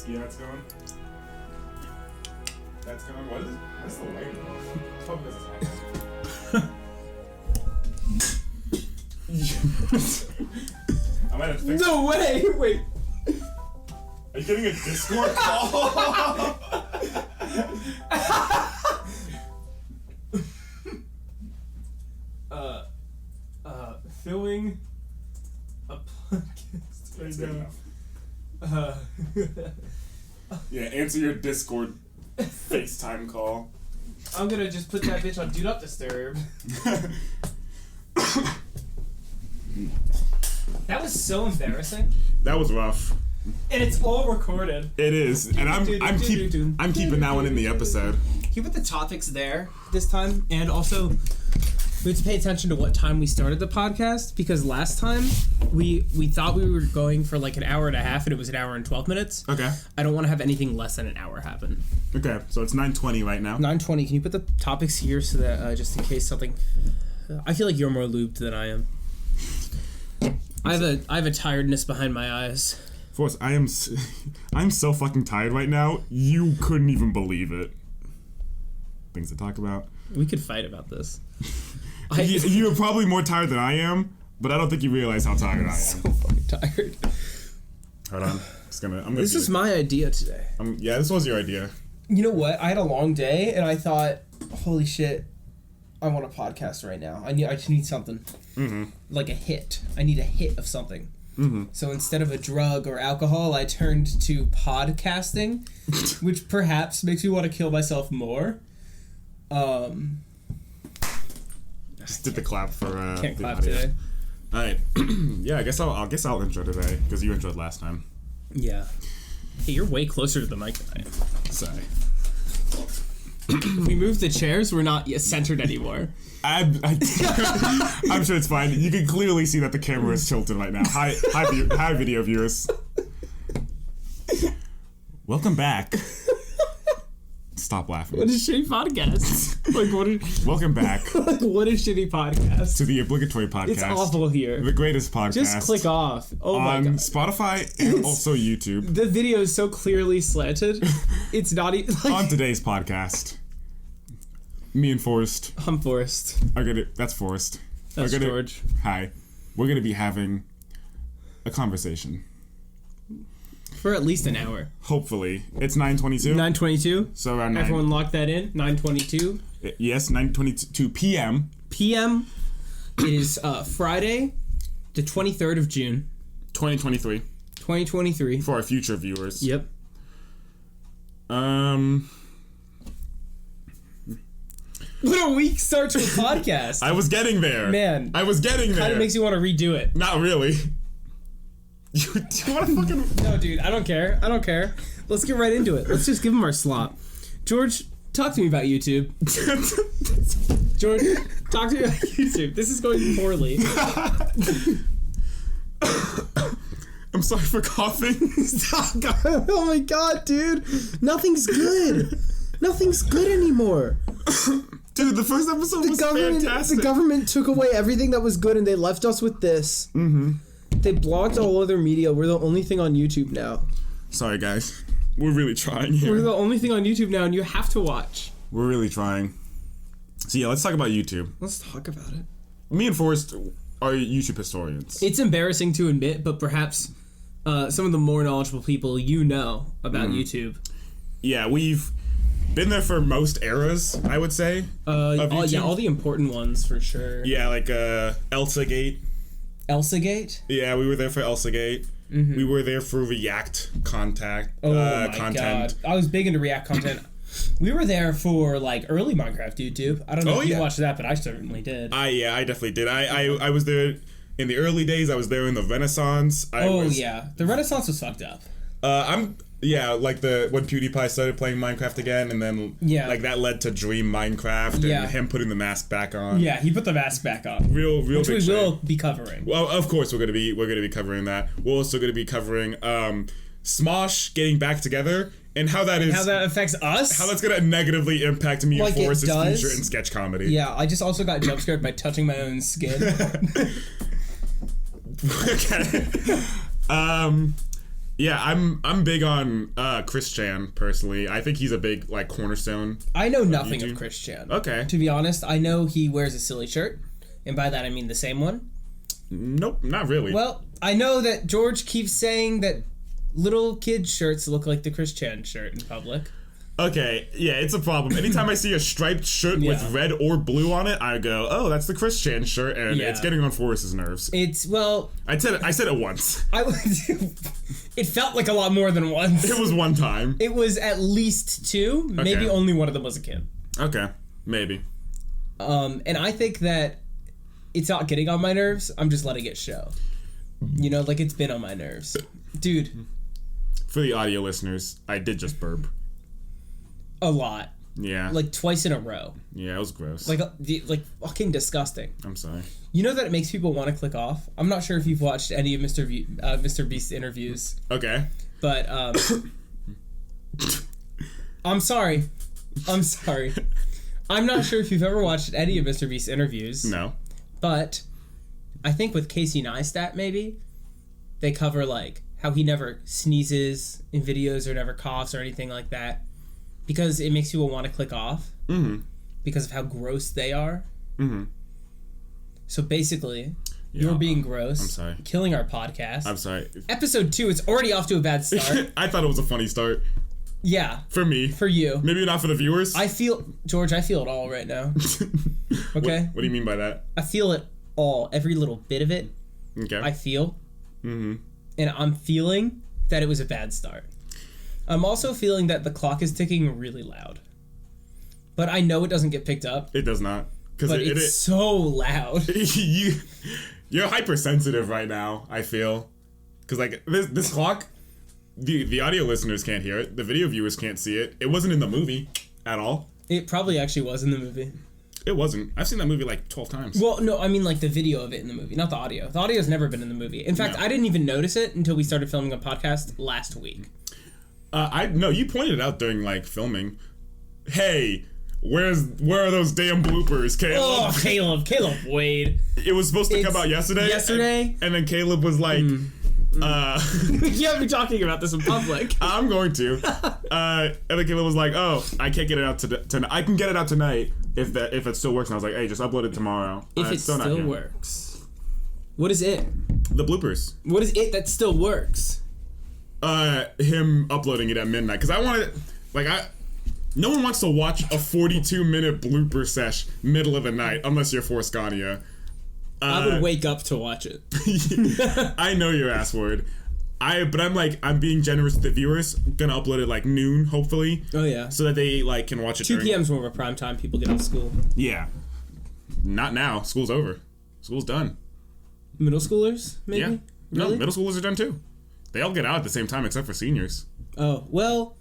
Yeah, that's going. That's going. What is the light off? It's probably because it's happening. I might have to fix No way! Wait. Are you getting a Discord call? Filming a podcast right now. Yeah, answer your Discord FaceTime call. I'm gonna just put that bitch on Do Not Disturb. That was so embarrassing. That was rough. And it's all recorded. It is, and I'm keeping that one in the episode. Can you put the topics there this time? And also, we have to pay attention to what time we started the podcast, because last time we thought we were going for like an hour and a half and it was an hour and 12 minutes. Okay. I don't want to have anything less than an hour happen. Okay, so it's 9:20 right now. 9:20. Can you put the topics here so that just in case something... I feel like you're more lubed than I am. I have a tiredness behind my eyes. Forrest, I'm so fucking tired right now. You couldn't even believe it. Things to talk about. We could fight about this. You're probably more tired than I am, but I don't think you realize how tired I am. So fucking tired. Hold on. This is my idea today. Yeah, this was your idea. You know what? I had a long day, and I thought, holy shit, I want a podcast right now. I just need something. Mm-hmm. Like a hit. I need a hit of something. Mm-hmm. So instead of a drug or alcohol, I turned to podcasting, which perhaps makes me want to kill myself more. Just did the clap for can't the clap audio. today. All right. Yeah, I guess I'll intro today because you introed last time. Yeah. Hey, you're way closer to the mic than I am. Sorry. If we move the chairs, we're not yet centered anymore. I'm sure it's fine. You can clearly see that the camera is tilted right now. Hi, video viewers. Welcome back. Stop laughing. What a shitty podcast. Welcome back. Like, what a shitty podcast. To the Obligatory Podcast. It's awful here. The greatest podcast. Just click off. Oh my god. On Spotify and also YouTube. The video is so clearly slanted. It's not even like... On today's podcast, me and Forrest. I'm Forrest. That's Forrest. That's George. Hi. We're going to be having a conversation. For at least an hour. Hopefully. It's 9:22. 9:22. So around 9. Everyone lock that in. 9:22. Yes, 9:22 p.m. PM. It is Friday, the 23rd of June. 2023. 2023. For our future viewers. Yep. What a weak start to a podcast. I was getting there. Man. I was getting there. Kind of makes you want to redo it. Not really. Do you want to fucking... No, dude, I don't care. Let's get right into it. Let's just give him our slot. George, talk to me about YouTube. George, talk to me about YouTube. This is going poorly. I'm sorry for coughing. Oh my god, dude. Nothing's good. Nothing's good anymore. Dude, the first episode was fantastic. The government took away everything that was good and they left us with this. Mm-hmm. They blocked all other media. We're the only thing on YouTube now. Sorry, guys. We're really trying here. We're the only thing on YouTube now, and you have to watch. We're really trying. So yeah, let's talk about YouTube. Let's talk about it. Me and Forrest are YouTube historians. It's embarrassing to admit, but perhaps some of the more knowledgeable people about YouTube. Yeah, we've been there for most eras, I would say. Of YouTube. Yeah, all the important ones for sure. Yeah, like Elsagate. Elsagate? Yeah, we were there for Elsagate. Mm-hmm. We were there for React content. God. I was big into React content. We were there for like early Minecraft YouTube. I don't know if you watched that, but I certainly did. I definitely did. I was there in the early days. I was there in the Renaissance. The Renaissance was fucked up. Like when PewDiePie started playing Minecraft again, and then like that led to Dream Minecraft and him putting the mask back on. Yeah, he put the mask back on. Real which big we shame. will be covering. Well, of course we're gonna be covering that. We're also gonna be covering SMOSH getting back together and how that affects us. How that's gonna negatively impact me and Forrest's future in sketch comedy. Yeah, I just also got jump scared by touching my own skin. Okay. Yeah, I'm big on Chris Chan personally. I think he's a big like cornerstone. I know nothing of Chris Chan. Okay. To be honest, I know he wears a silly shirt, and by that I mean the same one. Nope, not really. Well, I know that George keeps saying that little kids' shirts look like the Chris Chan shirt in public. Okay, yeah, it's a problem. Anytime I see a striped shirt with red or blue on it, I go, "Oh, that's the Chris Chan shirt," and it's getting on Forrest's nerves. It's I said it once. It felt like a lot more than once. It was one time. It was at least two. Okay. Maybe only one of them was a kid. Okay, maybe. And I think that it's not getting on my nerves. I'm just letting it show. You know, like it's been on my nerves, dude. For the audio listeners, I did just burp. A lot. Yeah. Like twice in a row. Yeah, it was gross. Like fucking disgusting. I'm sorry. You know that it makes people want to click off? I'm not sure if you've watched any of Mr. Beast's interviews. Okay. But, I'm sorry. I'm not sure if you've ever watched any of Mr. Beast's interviews. No. But I think with Casey Neistat, maybe, they cover, like, how he never sneezes in videos or never coughs or anything like that. Because it makes people want to click off. Mm-hmm. Because of how gross they are. Mm-hmm. So basically, you're being gross. I'm sorry. Killing our podcast. I'm sorry. Episode 2, it's already off to a bad start. I thought it was a funny start. Yeah. For me. For you. Maybe not for the viewers. George, I feel it all right now. Okay? What do you mean by that? I feel it all. Every little bit of it. Okay. I feel. Mm-hmm. And I'm feeling that it was a bad start. I'm also feeling that the clock is ticking really loud. But I know it doesn't get picked up. It does not. But it's so loud. You're hypersensitive right now, I feel. Because, like, this clock, the audio listeners can't hear it. The video viewers can't see it. It wasn't in the movie at all. It probably actually was in the movie. It wasn't. I've seen that movie like 12 times. Well, no, I mean like the video of it in the movie, not the audio. The audio's never been in the movie. In fact, I didn't even notice it until we started filming a podcast last week. No, you pointed it out during like filming. Hey, where are those damn bloopers, Caleb? Oh, Caleb Wade. It was supposed to come out yesterday. And then Caleb was like, You haven't been talking about this in public. I'm going to. And then Caleb was like, "Oh, I can't get it out tonight. I can get it out tonight if it still works." And I was like, "Hey, just upload it tomorrow." If it still works. What is it? The bloopers. What is it that still works? Him uploading it at midnight because I wanted, no one wants to watch a 42-minute blooper sesh middle of the night unless you're Forrest Gania. I would wake up to watch it. I know your ass word. But I'm being generous to the viewers. Gonna upload it like noon, hopefully. Oh yeah. So that they can watch it. 2 p.m. is more of a prime time. People get out of school. Yeah. Not now. School's over. School's done. Middle schoolers, maybe? Yeah. Really? No, middle schoolers are done too. They all get out at the same time except for seniors. Oh, well,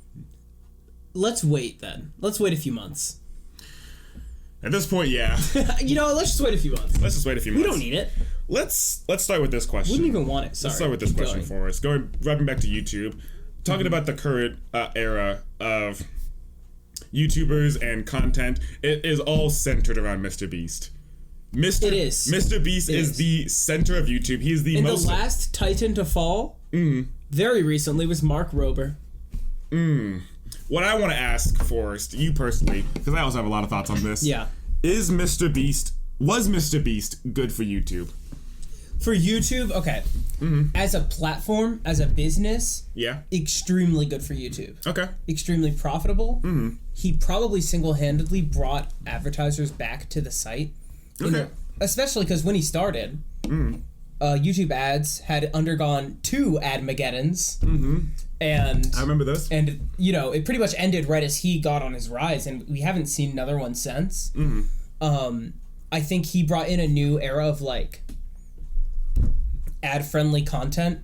let's wait then. Let's wait a few months. At this point, yeah. Let's just wait a few months. We don't need it. Let's start with this question. Wouldn't even want it. Sorry. Let's start with this question for us. Rubbing back to YouTube. Talking about the current era of YouTubers and content. It is all centered around Mr. Beast. It is. Mr. Beast is the center of YouTube. He is the most... The last Titan to fall, very recently, was Mark Rober. What I want to ask, Forrest, you personally, because I also have a lot of thoughts on this. Yeah. Was Mr. Beast good for YouTube? For YouTube, okay. As a platform, as a business, extremely good for YouTube. Okay. Extremely profitable. He probably single-handedly brought advertisers back to the site. Okay. Especially because when he started, YouTube ads had undergone 2 Admageddons. And I remember this. And, it pretty much ended right as he got on his rise, and we haven't seen another one since. I think he brought in a new era of, ad-friendly content.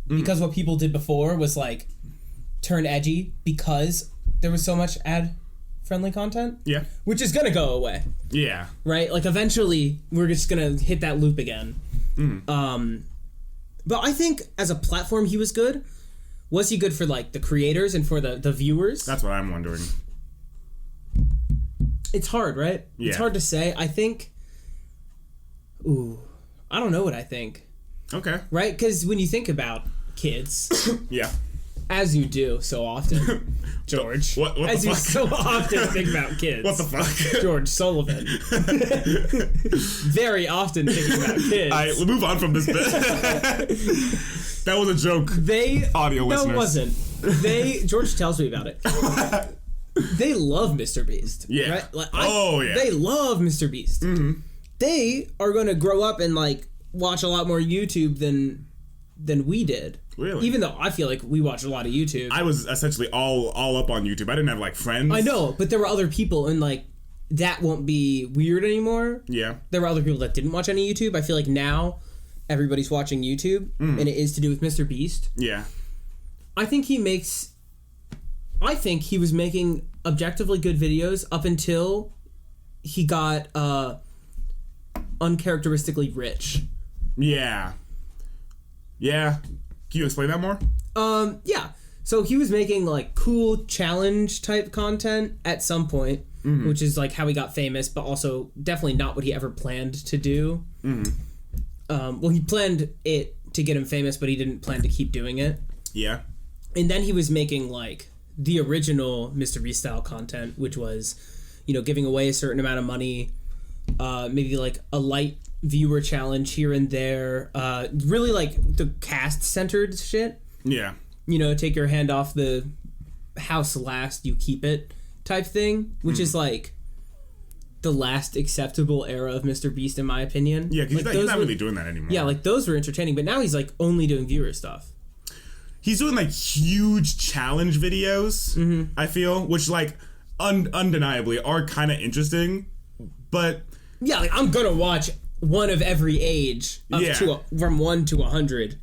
Because what people did before was, turn edgy because there was so much ad-friendly content. Yeah. Which is gonna go away. Yeah. Right? Eventually, we're just gonna hit that loop again. But I think, as a platform, he was good. Was he good for, the creators and for the viewers? That's what I'm wondering. It's hard, right? Yeah. It's hard to say. I think... I don't know what I think. Okay. Right? Because when you think about kids. Yeah. As you do so often, George. What As the you fuck? so often think about kids. What the fuck? George Sullivan. Very often thinking about kids. Alright, we'll move on from this bit. That was a joke. Audio listeners. No, it wasn't. George tells me about it. They love Mr. Beast. Yeah. Right? Like, yeah. They love Mr. Beast. Mm-hmm. They are going to grow up and like watch a lot more YouTube than we did. Really? Even though I feel like we watched a lot of YouTube. I was essentially all up on YouTube. I didn't have like friends. I know, but there were other people, and like that won't be weird anymore. Yeah. There were other people that didn't watch any YouTube. I feel like now everybody's watching YouTube, and it is to do with Mr. Beast. Yeah. I think he was making objectively good videos up until he got uncharacteristically rich. Yeah. Yeah. Can you explain that more? Yeah. So he was making like cool challenge type content at some point, which is like how he got famous, but also definitely not what he ever planned to do. Well, he planned it to get him famous, but he didn't plan to keep doing it. Yeah. And then he was making like the original Mr. Beast style content, which was, giving away a certain amount of money, maybe like a light viewer challenge here and there, really like the cast centered shit. Yeah. Take your hand off the house last, you keep it type thing, which is like the last acceptable era of Mr. Beast in my opinion. Yeah, because like, he's not really doing that anymore. Yeah, like those were entertaining, but now he's like only doing viewer stuff. He's doing like huge challenge videos, I feel, which like undeniably are kind of interesting, but yeah, like I'm gonna watch one of every age from 1 to 100.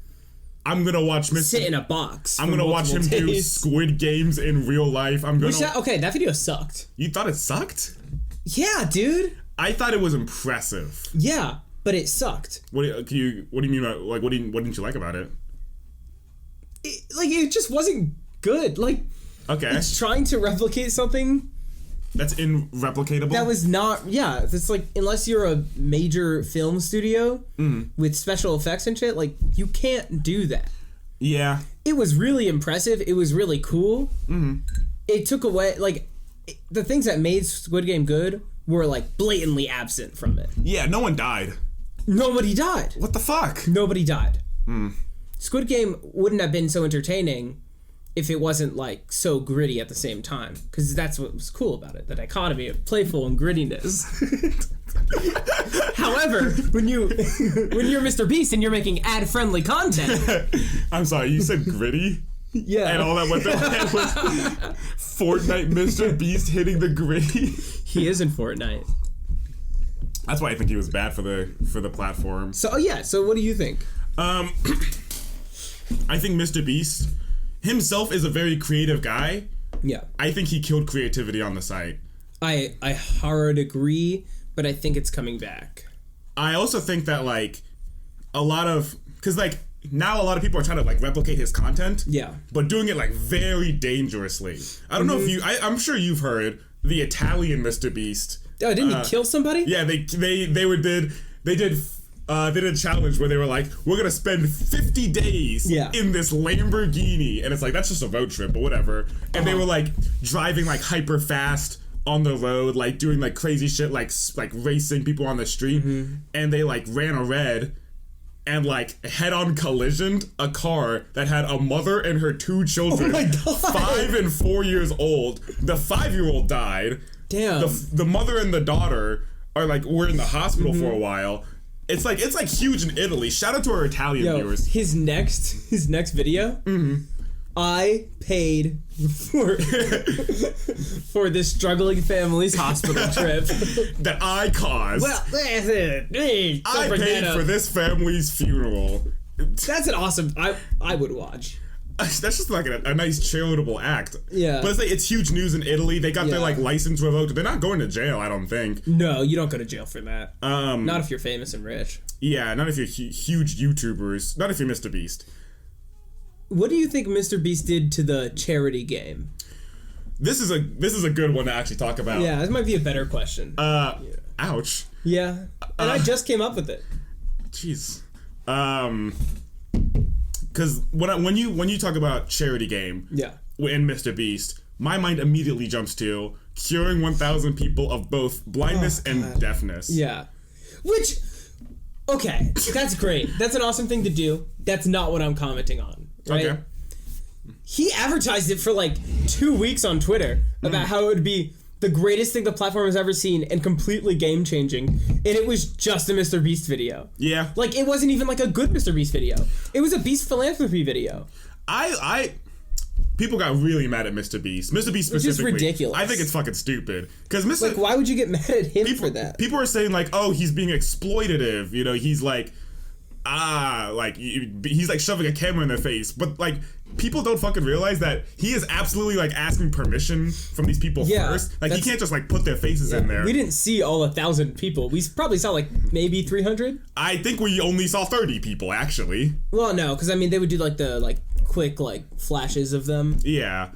I'm gonna watch sit in a box. I'm gonna watch him do Squid Games in real life. That video sucked. You thought it sucked? Yeah, dude. I thought it was impressive. Yeah, but it sucked. What do you mean by like what didn't you like about it? It just wasn't good. Like, okay, it's trying to replicate something that's irreplicatable. That was not. Yeah, it's like unless you're a major film studio with special effects and shit, like you can't do that. Yeah, it was really impressive. It was really cool. It took away the things that made Squid Game good were like blatantly absent from it. Yeah, no one died. Nobody died. What the fuck? Nobody died. Squid Game wouldn't have been so entertaining if it wasn't like so gritty at the same time, because that's what was cool about it, the dichotomy of playful and grittiness. However, when you're Mr. Beast and you're making ad-friendly content, I'm sorry, you said gritty? Yeah. And all that went that was Fortnite Mr. Beast hitting the gritty. He is in Fortnite. That's why I think he was bad for the platform. So what do you think? I think Mr. Beast himself is a very creative guy. Yeah. I think he killed creativity on the site. I hard agree, but I think it's coming back. I also think that like because like now a lot of people are trying to like replicate his content. Yeah. But doing it like very dangerochly. I don't know if I'm sure you've heard the Italian Mr. Beast. Oh, didn't he kill somebody? Yeah, they did a challenge where they were like, we're gonna spend 50 days in this Lamborghini, and it's like that's just a road trip, but whatever. And they were like driving like hyper fast on the road, like doing like crazy shit, like racing people on the street, and they like ran a red and like head-on collisioned a car that had a mother and her 2 children, 5 and 4 years old. The 5-year-old died. Damn. The mother and the daughter were in the hospital for a while. It's like huge in Italy. Shout out to our Italian viewers. His next video. I paid for this struggling family's hospital trip that I caused. Well, that's it. I paid for this family's funeral. That's an awesome. I would watch. That's just like a nice charitable act. Yeah. But it's huge news in Italy. They got their like license revoked. They're not going to jail, I don't think. No, you don't go to jail for that. Not if you're famous and rich. Yeah, not if you're huge YouTubers. Not if you're Mr. Beast. What do you think Mr. Beast did to the charity game? This is a good one to actually talk about. Yeah, this might be a better question. Ouch. Yeah. And I just came up with it. Jeez. because when you talk about charity game, in Mr. Beast, my mind immediately jumps to curing 1,000 people of both blindness and deafness. Yeah, which, okay, that's great. That's an awesome thing to do. That's not what I'm commenting on. Right? Okay. He advertised it for like 2 weeks on Twitter about how it would be the greatest thing the platform has ever seen and completely game changing, and it was just a Mr. Beast video. Yeah, like it wasn't even like a good Mr. Beast video. It was a Beast philanthropy video. People got really mad at Mr. Beast. Mr. Beast specifically. Which is ridiculous. I think it's fucking stupid. Because Like, why would you get mad at him for that? People are saying, like, oh, he's being exploitative. You know, he's like, he's like shoving a camera in their face. But, like, people don't fucking realize that he is absolutely, like, asking permission from these people first. Like, he can't just, like, put their faces in there. We didn't see all 1,000 people. We probably saw, like, maybe 300. I think we only saw 30 people, actually. Well, no, because, I mean, they would do, like, the, like, quick, like, flashes of them. Yeah.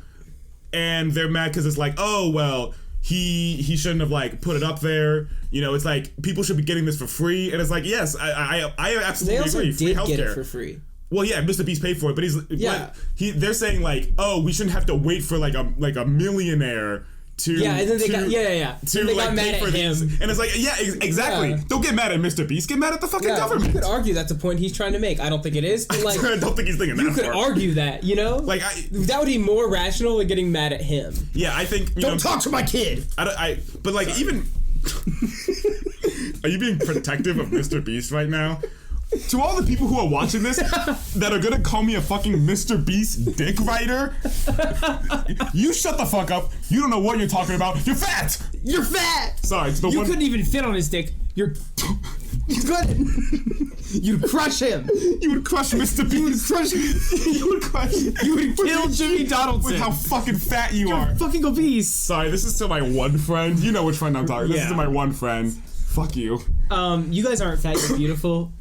And they're mad because it's like, oh, well, he shouldn't have, like, put it up there. You know, it's like, people should be getting this for free. And it's like, yes, I absolutely agree. Free healthcare. They also did get it for free. Well, yeah, Mr. Beast paid for it, but they're saying, like, oh, we shouldn't have to wait for, like a millionaire to... Yeah, and then they got mad at him. And it's like, yeah, exactly. Yeah. Don't get mad at Mr. Beast. Get mad at the fucking government. You could argue that's a point he's trying to make. I don't think it is. But, like, I don't think he's thinking that You could argue that, you know? Like, that would be more rational than getting mad at him. Yeah, I think... Don't talk to my kid! But, like, even... Are you being protective of Mr. Beast right now? To all the people who are watching this that are gonna call me a fucking Mr. Beast dick writer, you shut the fuck up. You don't know what you're talking about. You're fat! You're fat! Sorry. You couldn't even fit on his dick. You couldn't. You'd crush him. You would crush Mr. Beast. You would kill Jimmy Donaldson. With how fucking fat you You're are. Fucking obese. Sorry, this is to my one friend. You know which friend I'm talking. This is to my one friend. Fuck you. You guys aren't fat. You're beautiful.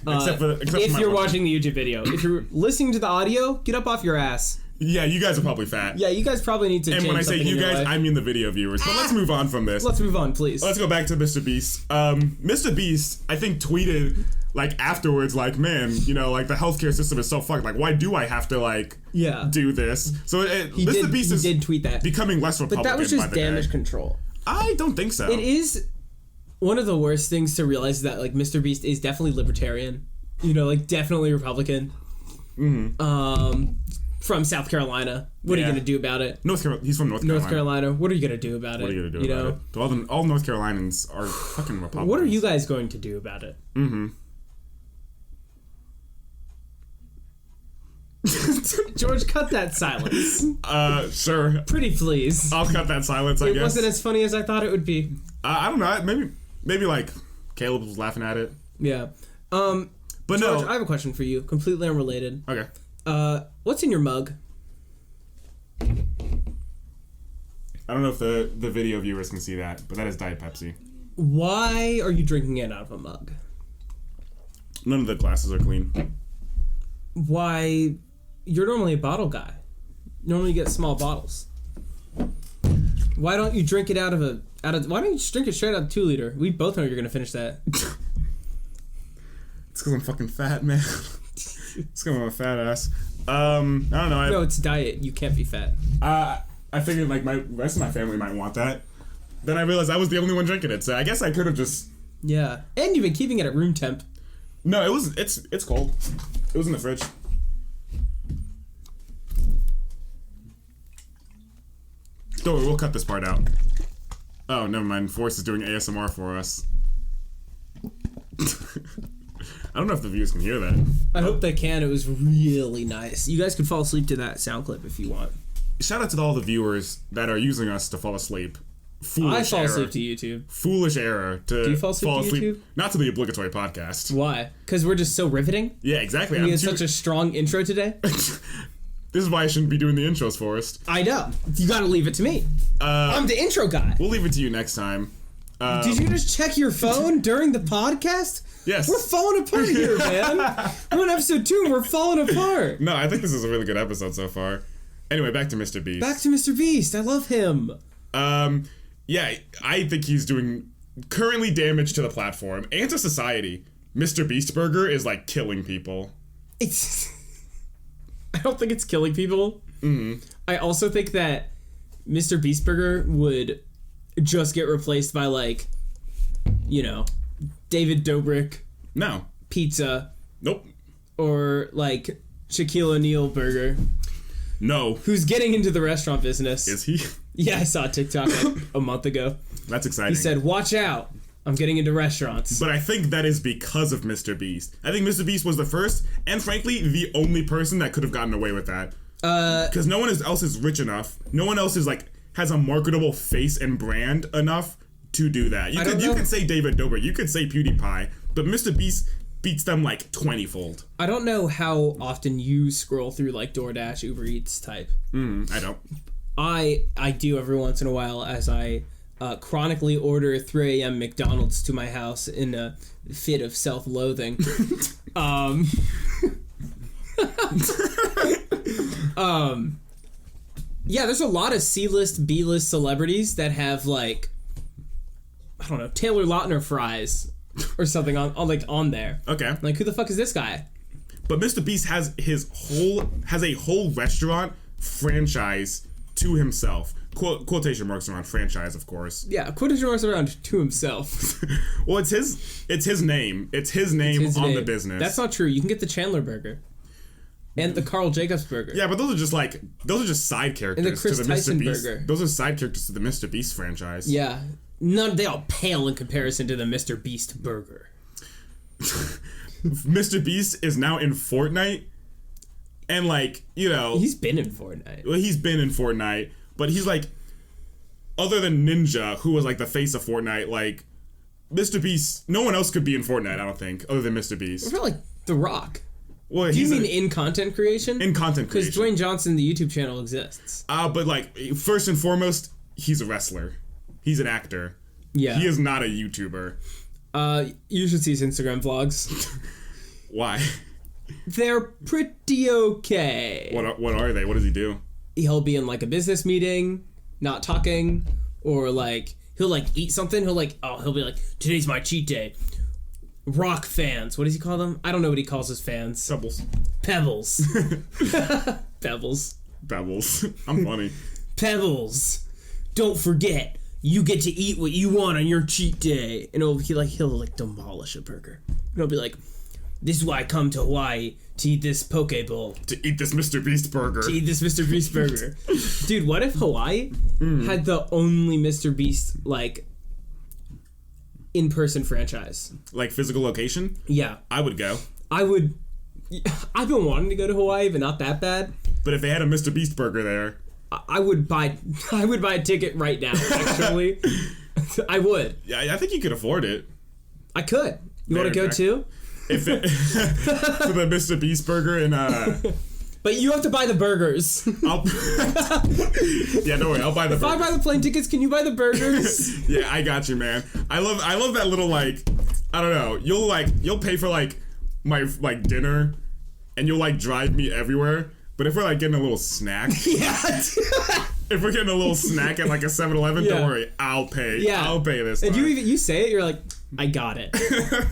Except if you're watching the YouTube video. If you're listening to the audio, get up off your ass. Yeah, you guys are probably fat. Yeah, you guys probably need to change something. And when I say you guys, I mean the video viewers. But let's move on from this. Let's move on, please. Let's go back to Mr. Beast. Mr. Beast, I think, tweeted, like, afterwards, like, man, you know, like, the healthcare system is so fucked. Like, why do I have to, like, do this? So Mr. Beast did tweet that. Becoming less Republican. But that was just damage control. I don't think so. It is one of the worst things to realize is that, like, Mr. Beast is definitely libertarian. You know, like, definitely Republican. Mm-hmm. From South Carolina. What are you going to do about it? He's from North Carolina. North Carolina. What are you going to do about it? What are you going to do about it? All North Carolinians are fucking Republicans. What are you guys going to do about it? Mm-hmm. George, cut that silence. Sure. Pretty please. I'll cut that silence, I guess. It wasn't as funny as I thought it would be. I don't know. Maybe like, Caleb was laughing at it. Yeah. But George, I have a question for you, completely unrelated. Okay. What's in your mug? I don't know if the video viewers can see that, but that is Diet Pepsi. Why are you drinking it out of a mug? None of the glasses are clean. Why? You're normally a bottle guy. Normally you get small bottles. Why don't you drink it out of why don't you just drink it straight out of 2 liter? We both know you're gonna finish that. It's because I'm fucking fat, man. It's because I'm a fat ass. I don't know. No, it's diet. You can't be fat. I figured like my rest of my family might want that. Then I realized I was the only one drinking it, so I guess I could have just... Yeah. And you've been keeping it at room temp. No, it's cold. It was in the fridge. Don't worry, we'll cut this part out. Oh, never mind. Forrest is doing ASMR for us. I don't know if the viewers can hear that. I hope they can. It was really nice. You guys could fall asleep to that sound clip if you want. Shout out to all the viewers that are using us to fall asleep. I fall asleep to YouTube. Foolish error to Do you fall asleep to YouTube? Not to the Obligatory Podcast. Why? Because we're just so riveting? Yeah, exactly. We had such a strong intro today. This is why I shouldn't be doing the intros, Forrest. I know. You gotta leave it to me. I'm the intro guy. We'll leave it to you next time. Did you just check your phone during the podcast? Yes. We're falling apart here, man. We're on episode 2 and we're falling apart. No, I think this is a really good episode so far. Anyway, back to Mr. Beast. Back to Mr. Beast. I love him. Yeah, I think he's doing currently damage to the platform and to society. Mr. Beast Burger is like killing people. don't think it's killing people. Mm-hmm. I also think that Mr. Beast Burger would just get replaced by, like, you know, David Dobrik. No. Pizza. Nope. Or, like, Shaquille O'Neal Burger. No. Who's getting into the restaurant business. Is he? Yeah, I saw a TikTok like a month ago. That's exciting. He said, watch out. I'm getting into restaurants. But I think that is because of Mr. Beast. I think Mr. Beast was the first, and frankly, the only person that could have gotten away with that. Because no one else is rich enough. No one else is, like, has a marketable face and brand enough to do that. You could say David Dobrik. You could say PewDiePie. But Mr. Beast beats them, like, 20-fold. I don't know how often you scroll through, like, DoorDash, Uber Eats type. I don't. I do every once in a while as I chronically order 3 a.m. McDonald's to my house in a fit of self-loathing. Yeah, there's a lot of C-list, B-list celebrities that have, like, I don't know, Taylor Lautner fries or something on there. Okay. Like, who the fuck is this guy? But Mr. Beast has a whole restaurant franchise to himself. Quotation marks around franchise, of course. Yeah, quotation marks around to himself. Well, it's his name. It's his name on the business. That's not true. You can get the Chandler burger. And the Carl Jacobs burger. Yeah, but those are just side characters and the Chris to the Tyson Mr. Beast. burger. Those are side characters to the Mr. Beast franchise. Yeah. They all pale in comparison to the Mr. Beast burger. Mr. Beast is now in Fortnite. And, like, you know... He's been in Fortnite. Well, he's been in Fortnite. But he's, like... Other than Ninja, who was, like, the face of Fortnite, like... Mr. Beast... No one else could be in Fortnite, I don't think, other than Mr. Beast. What about, like, The Rock? Well, do you mean in content creation? In content creation. Because Dwayne Johnson, the YouTube channel, exists. But, like, first and foremost, he's a wrestler. He's an actor. Yeah. He is not a YouTuber. You should see his Instagram vlogs. Why? They're pretty okay. What are they? What does he do? He'll be in, like, a business meeting, not talking, or, like, he'll, like, eat something. He'll be like, today's my cheat day. Rock fans. What does he call them? I don't know what he calls his fans. Pebbles. Pebbles. I'm funny. Pebbles. Don't forget, you get to eat what you want on your cheat day. And he'll demolish a burger. And he'll be like, this is why I come to Hawaii to eat this poke bowl. To eat this Mr. Beast burger. Dude, what if Hawaii had the only Mr. Beast, like, in-person franchise? Like physical location? Yeah. I would go. I've been wanting to go to Hawaii, but not that bad. But if they had a Mr. Beast burger there... I would buy a ticket right now, actually. I would. Yeah, I think you could afford it. I could. You want to go too? For the Mr. Beast burger and But you have to buy the burgers. Yeah, don't worry, I'll buy the burgers. If I buy the plane tickets, can you buy the burgers? Yeah, I got you, man. I love that little, like, I don't know, you'll pay for, like, my, like, dinner, and you'll, like, drive me everywhere. But if we're, like, getting a little snack... Yeah. If we're getting a little snack at, like, a 7-Eleven, Don't worry, I'll pay. Yeah. I'll pay this time. And you say it, you're like, I got it.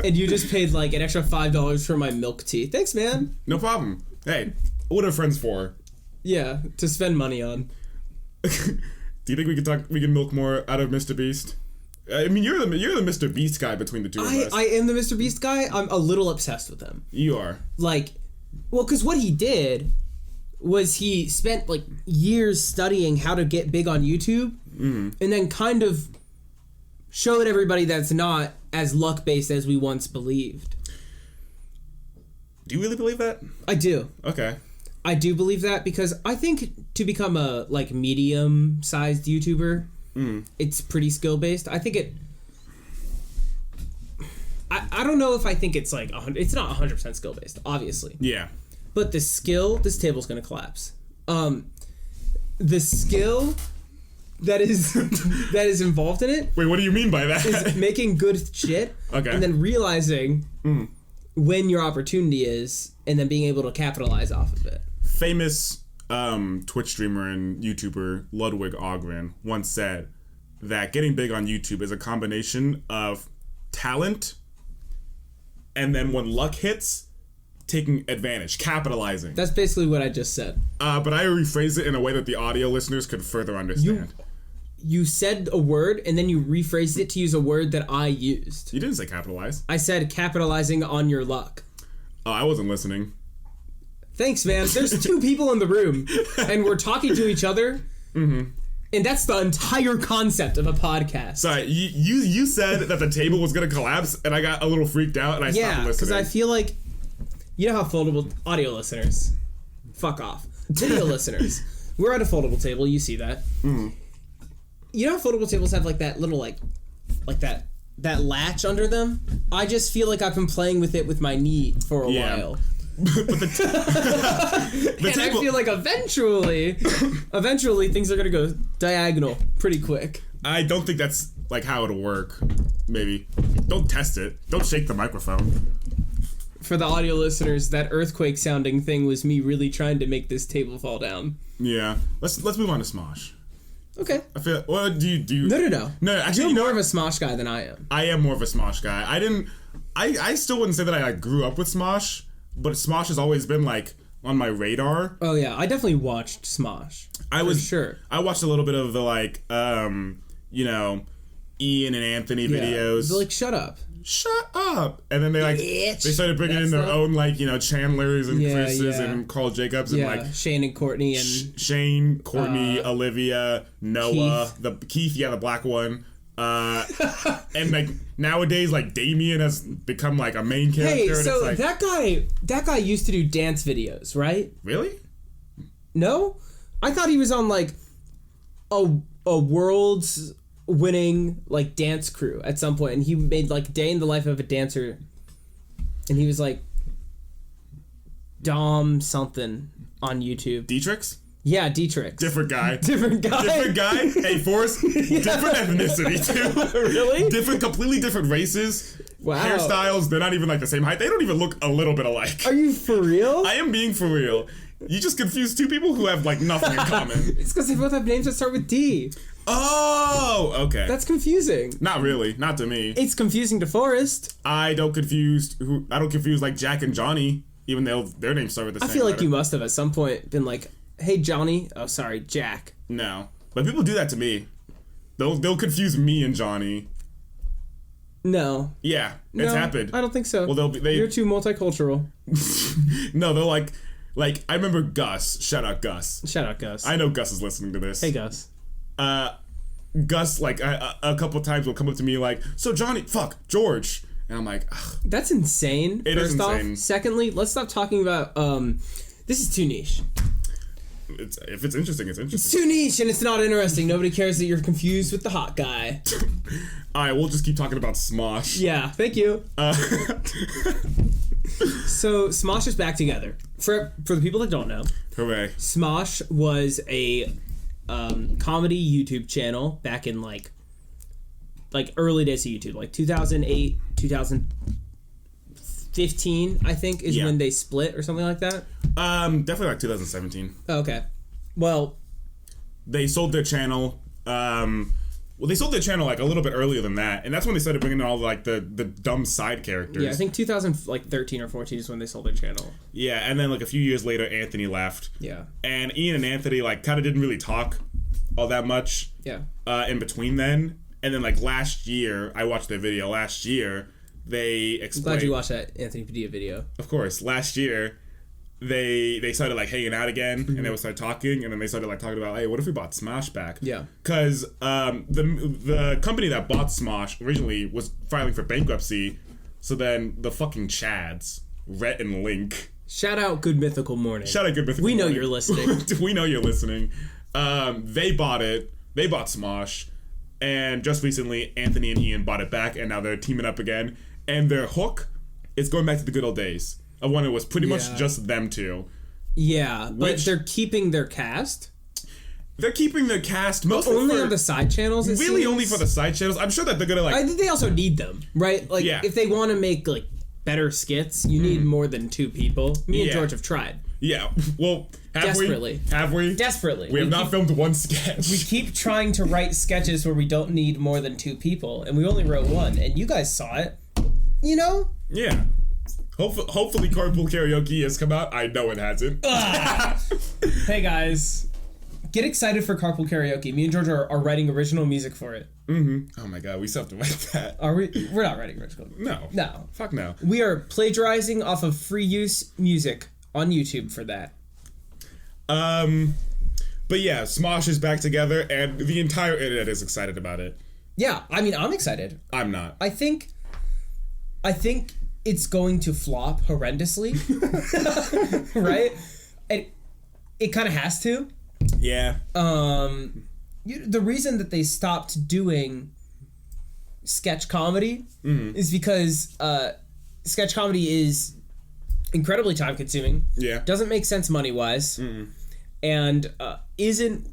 And you just paid, like, an extra $5 for my milk tea. Thanks, man. No problem. Hey, what are friends for? Yeah, to spend money on. Do you think we can milk more out of Mr. Beast? I mean, you're the Mr. Beast guy between the two of us. I am the Mr. Beast guy. I'm a little obsessed with him. You are. Like, well, because what he did was he spent, like, years studying how to get big on YouTube, and then kind of showed everybody that's not as luck-based as we once believed. Do you really believe that? I do. Okay. I do believe that because I think to become a, like, medium-sized YouTuber, it's pretty skill-based. I think it... I don't know if I think it's, like, it's not 100% skill-based, obviously. Yeah. But the skill... This table's gonna collapse. The skill that is involved in it... Wait, what do you mean by that? Is making good shit. Okay. And then realizing when your opportunity is, and then being able to capitalize off of it. Famous Twitch streamer and YouTuber Ludwig Ogren once said that getting big on YouTube is a combination of talent, and then when luck hits, taking advantage, capitalizing. That's basically what I just said. But I rephrased it in a way that the audio listeners could further understand. You said a word, and then you rephrased it to use a word that I used. You didn't say capitalize. I said capitalizing on your luck. Oh, I wasn't listening. Thanks, man. There's 2 people in the room, and we're talking to each other. Mm-hmm. And that's the entire concept of a podcast. Sorry, you said that the table was going to collapse, and I got a little freaked out, and I stopped listening. Yeah, because I feel like... You know how foldable... Audio listeners. Fuck off. Video listeners. We're at a foldable table. You see that. Mm-hmm. You know how foldable tables have like that little like that latch under them? I just feel like I've been playing with it with my knee for a while. But the table... I feel like eventually things are gonna go diagonal pretty quick. I don't think that's like how it'll work. Maybe. Don't test it. Don't shake the microphone. For the audio listeners, that earthquake sounding thing was me really trying to make this table fall down. Yeah. Let's move on to Smosh. Okay. I feel. Well, do you? No. Actually, you're more of a Smosh guy than I am. I am more of a Smosh guy. I still wouldn't say that I like, grew up with Smosh, but Smosh has always been like on my radar. Oh yeah, I definitely watched Smosh. Sure. I watched a little bit of the like, Ian and Anthony videos. They're like, shut up. And then they started bringing in their own Chandlers and Chris's and Carl Jacobs and Shane and Courtney and Shane, Courtney, Olivia, Noah, Keith, the black one. And like nowadays, like Damien has become like a main character. Hey, and so it's like, that guy used to do dance videos, right? Really? No, I thought he was on like a world's winning like dance crew at some point, and he made like Day in the Life of a Dancer, and he was like Dom something on YouTube. Dietrich's? Yeah, Dietrich. Different guy. Hey, Forrest. Different ethnicity too. Really? Completely different races. Wow. Hairstyles. They're not even like the same height. They don't even look a little bit alike. Are you for real? I am being for real. You just confused 2 people who have like nothing in common. It's because they both have names that start with D. Oh, okay. That's confusing. Not really. Not to me. It's confusing to Forrest. I don't confuse like Jack and Johnny, even though their names start with the same. I feel like you must have at some point been like, hey, Johnny. Oh, sorry, Jack. No. But people do that to me. They'll confuse me and Johnny. No. Yeah, it's happened. I don't think so. Well, you're too multicultural. No, they'll like I remember Gus. Shout out Gus. I know Gus is listening to this. Hey, Gus. Gus, like, a couple times will come up to me like, so Johnny, fuck, George. And I'm like, ugh. That's insane. It is insane. Secondly, let's stop talking about, this is too niche. If it's interesting, it's interesting. It's too niche and it's not interesting. Nobody cares that you're confused with the hot guy. Alright, we'll just keep talking about Smosh. Yeah, thank you. So, Smosh is back together. For the people that don't know, hooray. Smosh was a comedy YouTube channel back in like early days of YouTube, like 2008, 2015, I think, is when they split or something like that. Definitely like 2017. Oh, okay. Well, they sold their channel. They sold their channel like a little bit earlier than that, and that's when they started bringing in all like the dumb side characters. Yeah, I think 2013 or 14 is when they sold their channel. Yeah, and then like a few years later, Anthony left. Yeah. And Ian and Anthony like kind of didn't really talk all that much. Yeah. In between then, and then like last year, I watched their video. Last year, they explained. I'm glad you watched that Anthony Padilla video. Of course, last year. They started like hanging out again, and they would start talking, and then they started like talking about, hey, what if we bought Smosh back? Yeah. Because the company that bought Smosh originally was filing for bankruptcy, so then the fucking Chads, Rhett and Link. Shout out Good Mythical Morning. We know you're listening. We know you're listening. They bought it. They bought Smosh, and just recently Anthony and Ian bought it back, and now they're teaming up again, and their hook is going back to the good old days. Of when it was pretty much just them two. Yeah, but they're keeping their cast. They're keeping their cast mostly only on the side channels. Really, only for the side channels. I'm sure that they're gonna like. I think they also need them, right? Like, if they want to make like better skits, you need more than 2 people. Me and George have tried. Yeah. Well, desperately. Have we? Desperately. We have not filmed one sketch. We keep trying to write sketches where we don't need more than 2 people, and we only wrote 1. And you guys saw it. You know? Yeah. Hopefully Carpool Karaoke has come out. I know it hasn't. Hey guys, get excited for Carpool Karaoke. Me and George are writing original music for it. Mm-hmm. Oh my god, we still have to write that. Are we? We're not writing original. No. Fuck no. We are plagiarizing off of free use music on YouTube for that. But yeah, Smosh is back together, and the entire internet is excited about it. Yeah, I mean, I'm excited. I'm not. I think it's going to flop horrendously, right? And it kind of has to. Yeah. The reason that they stopped doing sketch comedy is because sketch comedy is incredibly time consuming. Yeah. Doesn't make sense money wise, and isn't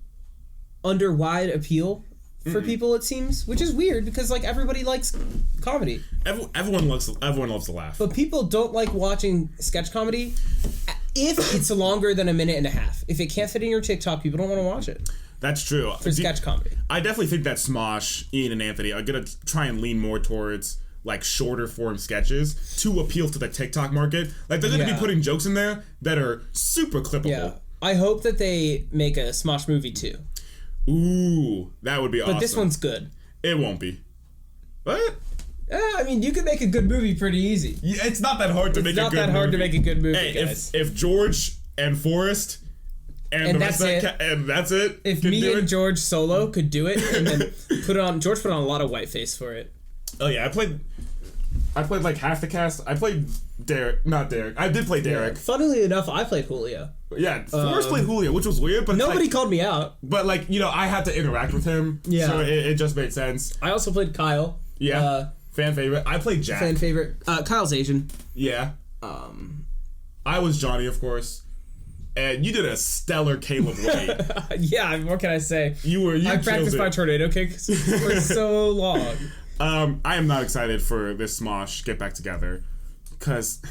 under wide appeal for people, it seems, which is weird because like everybody likes comedy. Everyone loves to laugh. But people don't like watching sketch comedy if it's longer than a minute and a half. If it can't fit in your TikTok, people don't want to watch it. That's true. For sketch comedy. I definitely think that Smosh, Ian and Anthony are going to try and lean more towards like shorter form sketches to appeal to the TikTok market. Like they're going to be putting jokes in there that are super clippable. Yeah. I hope that they make a Smosh movie too. Ooh, that would be awesome. But this one's good. It won't be. What? I mean, you can make a good movie pretty easy. Yeah, it's not that hard to make a good movie. It's not that hard to make a good movie, hey, guys. If George and Forrest and the rest of that and that's it. If me and George solo could do it and then George put on a lot of whiteface for it. Oh yeah, I played like half the cast. I played not Derek. I did play Derek. Yeah. Funnily enough, I played Julio. Yeah, Forrest played Julio, which was weird, but nobody called me out. But like, you know, I had to interact with him, so it just made sense. I also played Kyle. Yeah, fan favorite. I played Jack. Fan favorite. Kyle's Asian. Yeah. I was Johnny, of course, and you did a stellar Caleb Wade. Yeah, what can I say? I practiced my tornado kicks for so long. I am not excited for this Smosh get back together, because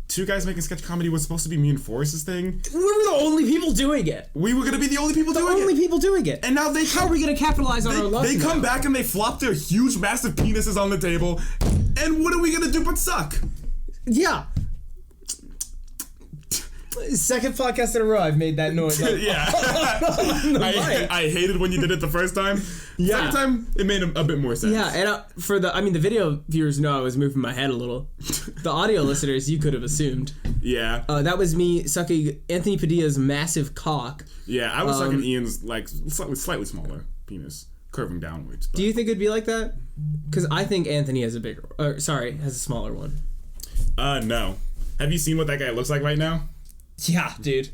two guys making sketch comedy was supposed to be me and Forrest's thing. We were the only people doing it. We were going to be the only people doing it. The only people doing it. And now how are we going to capitalize on our love? They come back and they flop their huge, massive penises on the table. And what are we going to do but suck? Yeah. Second podcast in a row I've made that noise. Yeah. I hated when you did it the first time. Yeah. Second time, it made a bit more sense. Yeah, and the video viewers know I was moving my head a little. The audio listeners, you could have assumed. Yeah. That was me sucking Anthony Padilla's massive cock. Yeah, I was sucking Ian's like slightly smaller penis, curving downwards. But. Do you think it'd be like that? Because I think Anthony has has a smaller one. No. Have you seen what that guy looks like right now? Yeah, dude.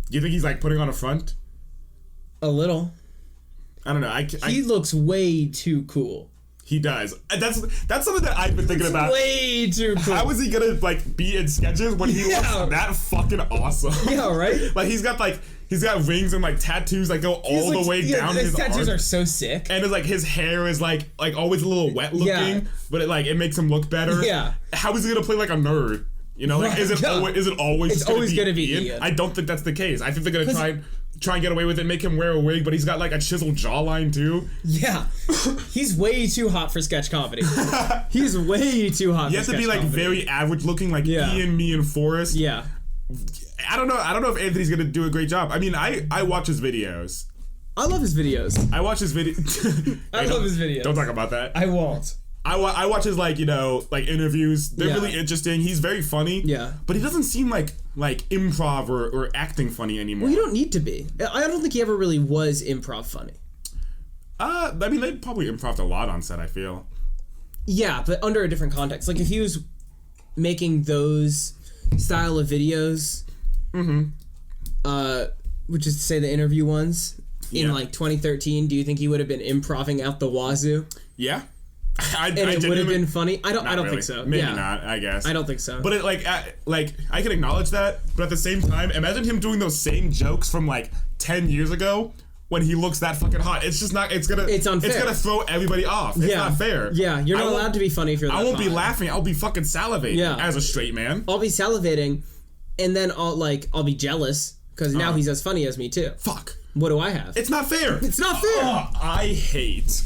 You think he's like putting on a front? A little. I don't know. He looks way too cool. He does. That's something that I've been thinking about. Way too cool. How is he gonna like be in sketches when he looks that fucking awesome? Yeah, right. Like he's got rings and like tattoos that go all the way down his arm. Tattoos are so sick. And it's like his hair is like always a little wet looking, but it makes him look better. Yeah. How is he gonna play like a nerd? You know, like is it always gonna be Ian? I don't think that's the case. I think they're gonna try and get away with it, make him wear a wig, but he's got like a chiseled jawline too. Yeah. He's way too hot for sketch comedy. He's way too hot for sketch comedy. You have to be like very average looking, like Ian, me, and Forrest. Yeah. I don't know if Anthony's gonna do a great job. I mean, I watch his videos. I love his videos. I watch his video. I love his videos. Don't talk about that. I won't. I watch his like interviews. They're really interesting. He's very funny. Yeah. But he doesn't seem like improv or acting funny anymore. Well, you don't need to be. I don't think he ever really was improv funny. I mean, they probably improved a lot on set, I feel. Yeah, but under a different context. Like if he was making those style of videos, which is to say the interview ones in like 2013, do you think he would have been improving out the wazoo? Yeah. And it would have been funny. I don't really. think so. Maybe not. I guess I don't think so. But it I can acknowledge that. But at the same time, imagine him doing those same jokes from 10 years ago when he looks that fucking hot. It's just not. It's unfair. It's gonna throw everybody off. It's not fair. Yeah, you're not allowed to be funny if you're that I won't be hot. laughing. I'll be fucking salivating. Yeah. As a straight man. I'll be salivating, and then I'll be jealous because now he's as funny as me too. Fuck. What do I have? It's not fair. It's not fair. I hate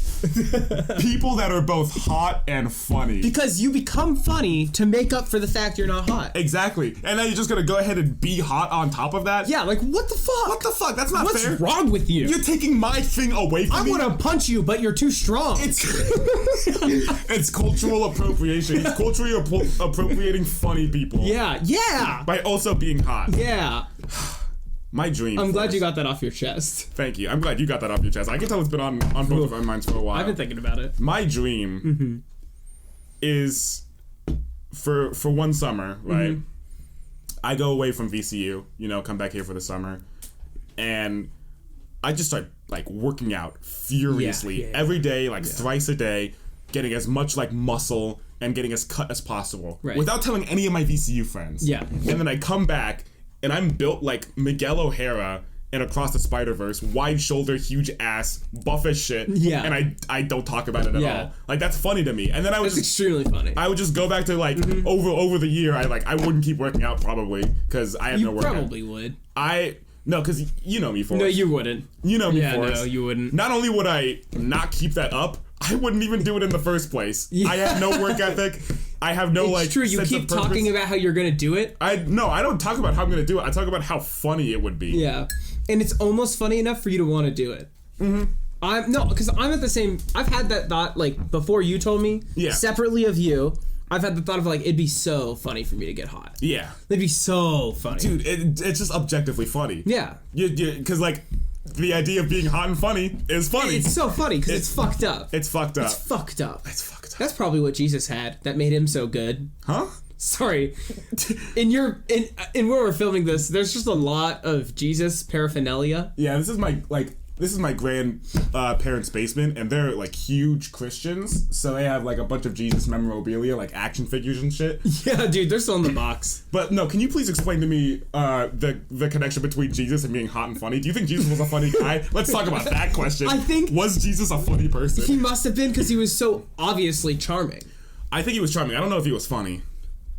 people that are both hot and funny. Because you become funny to make up for the fact you're not hot. Exactly. And then you're just going to go ahead and be hot on top of that? Yeah, like, what the fuck? What the fuck? That's not fair. What's wrong with you? You're taking my thing away from me. I want to punch you, but you're too strong. It's cultural appropriation. It's culturally appropriating funny people. Yeah. By also being hot. Yeah. My dream. I'm glad you got that off your chest. Thank you. I'm glad you got that off your chest. I can tell it's been on both of our minds for a while. I've been thinking about it. My dream is for one summer, right? I go away from VCU, come back here for the summer, and I just start like working out furiously every day, like thrice a day, getting as much like muscle and getting as cut as possible without telling any of my VCU friends. Yeah. And then I come back and I'm built like Miguel O'Hara in Across the Spider-Verse, wide shoulder, huge ass, buff as shit. Yeah. And I don't talk about it at all. Like, that's funny to me. And then that's extremely funny. I would just go back to like over the year. I wouldn't keep working out probably because I have no workout. You probably would. No, because you know me, Forrest. No, you wouldn't. You know me, Forrest. No, you wouldn't. Not only would I not keep that up, I wouldn't even do it in the first place. Yeah. I have no work ethic. I have no it's true. You keep talking about how you're gonna do it. I don't talk about how I'm gonna do it. I talk about how funny it would be. Yeah, and it's almost funny enough for you to want to do it. Because I'm at the same. I've had that thought like before you told me. Yeah. Separately of you. I've had the thought of like, it'd be so funny for me to get hot. Yeah. It'd be so funny. Dude, it's just objectively funny. Yeah. Because like, the idea of being hot and funny is funny. It's so funny because it's fucked up. It's fucked up. It's fucked up. That's probably what Jesus had that made him so good. Huh? Sorry. In where we're filming this, there's just a lot of Jesus paraphernalia. Yeah, this is my grandparents' basement, and they're like huge Christians, so they have like a bunch of Jesus memorabilia, like action figures and shit. Yeah, dude, they're still in the box. But no, can you please explain to me the connection between Jesus and being hot and funny? Do you think Jesus was a funny guy? Let's talk about that question. Was Jesus a funny person? He must have been because he was so obviously charming. I think he was charming. I don't know if he was funny.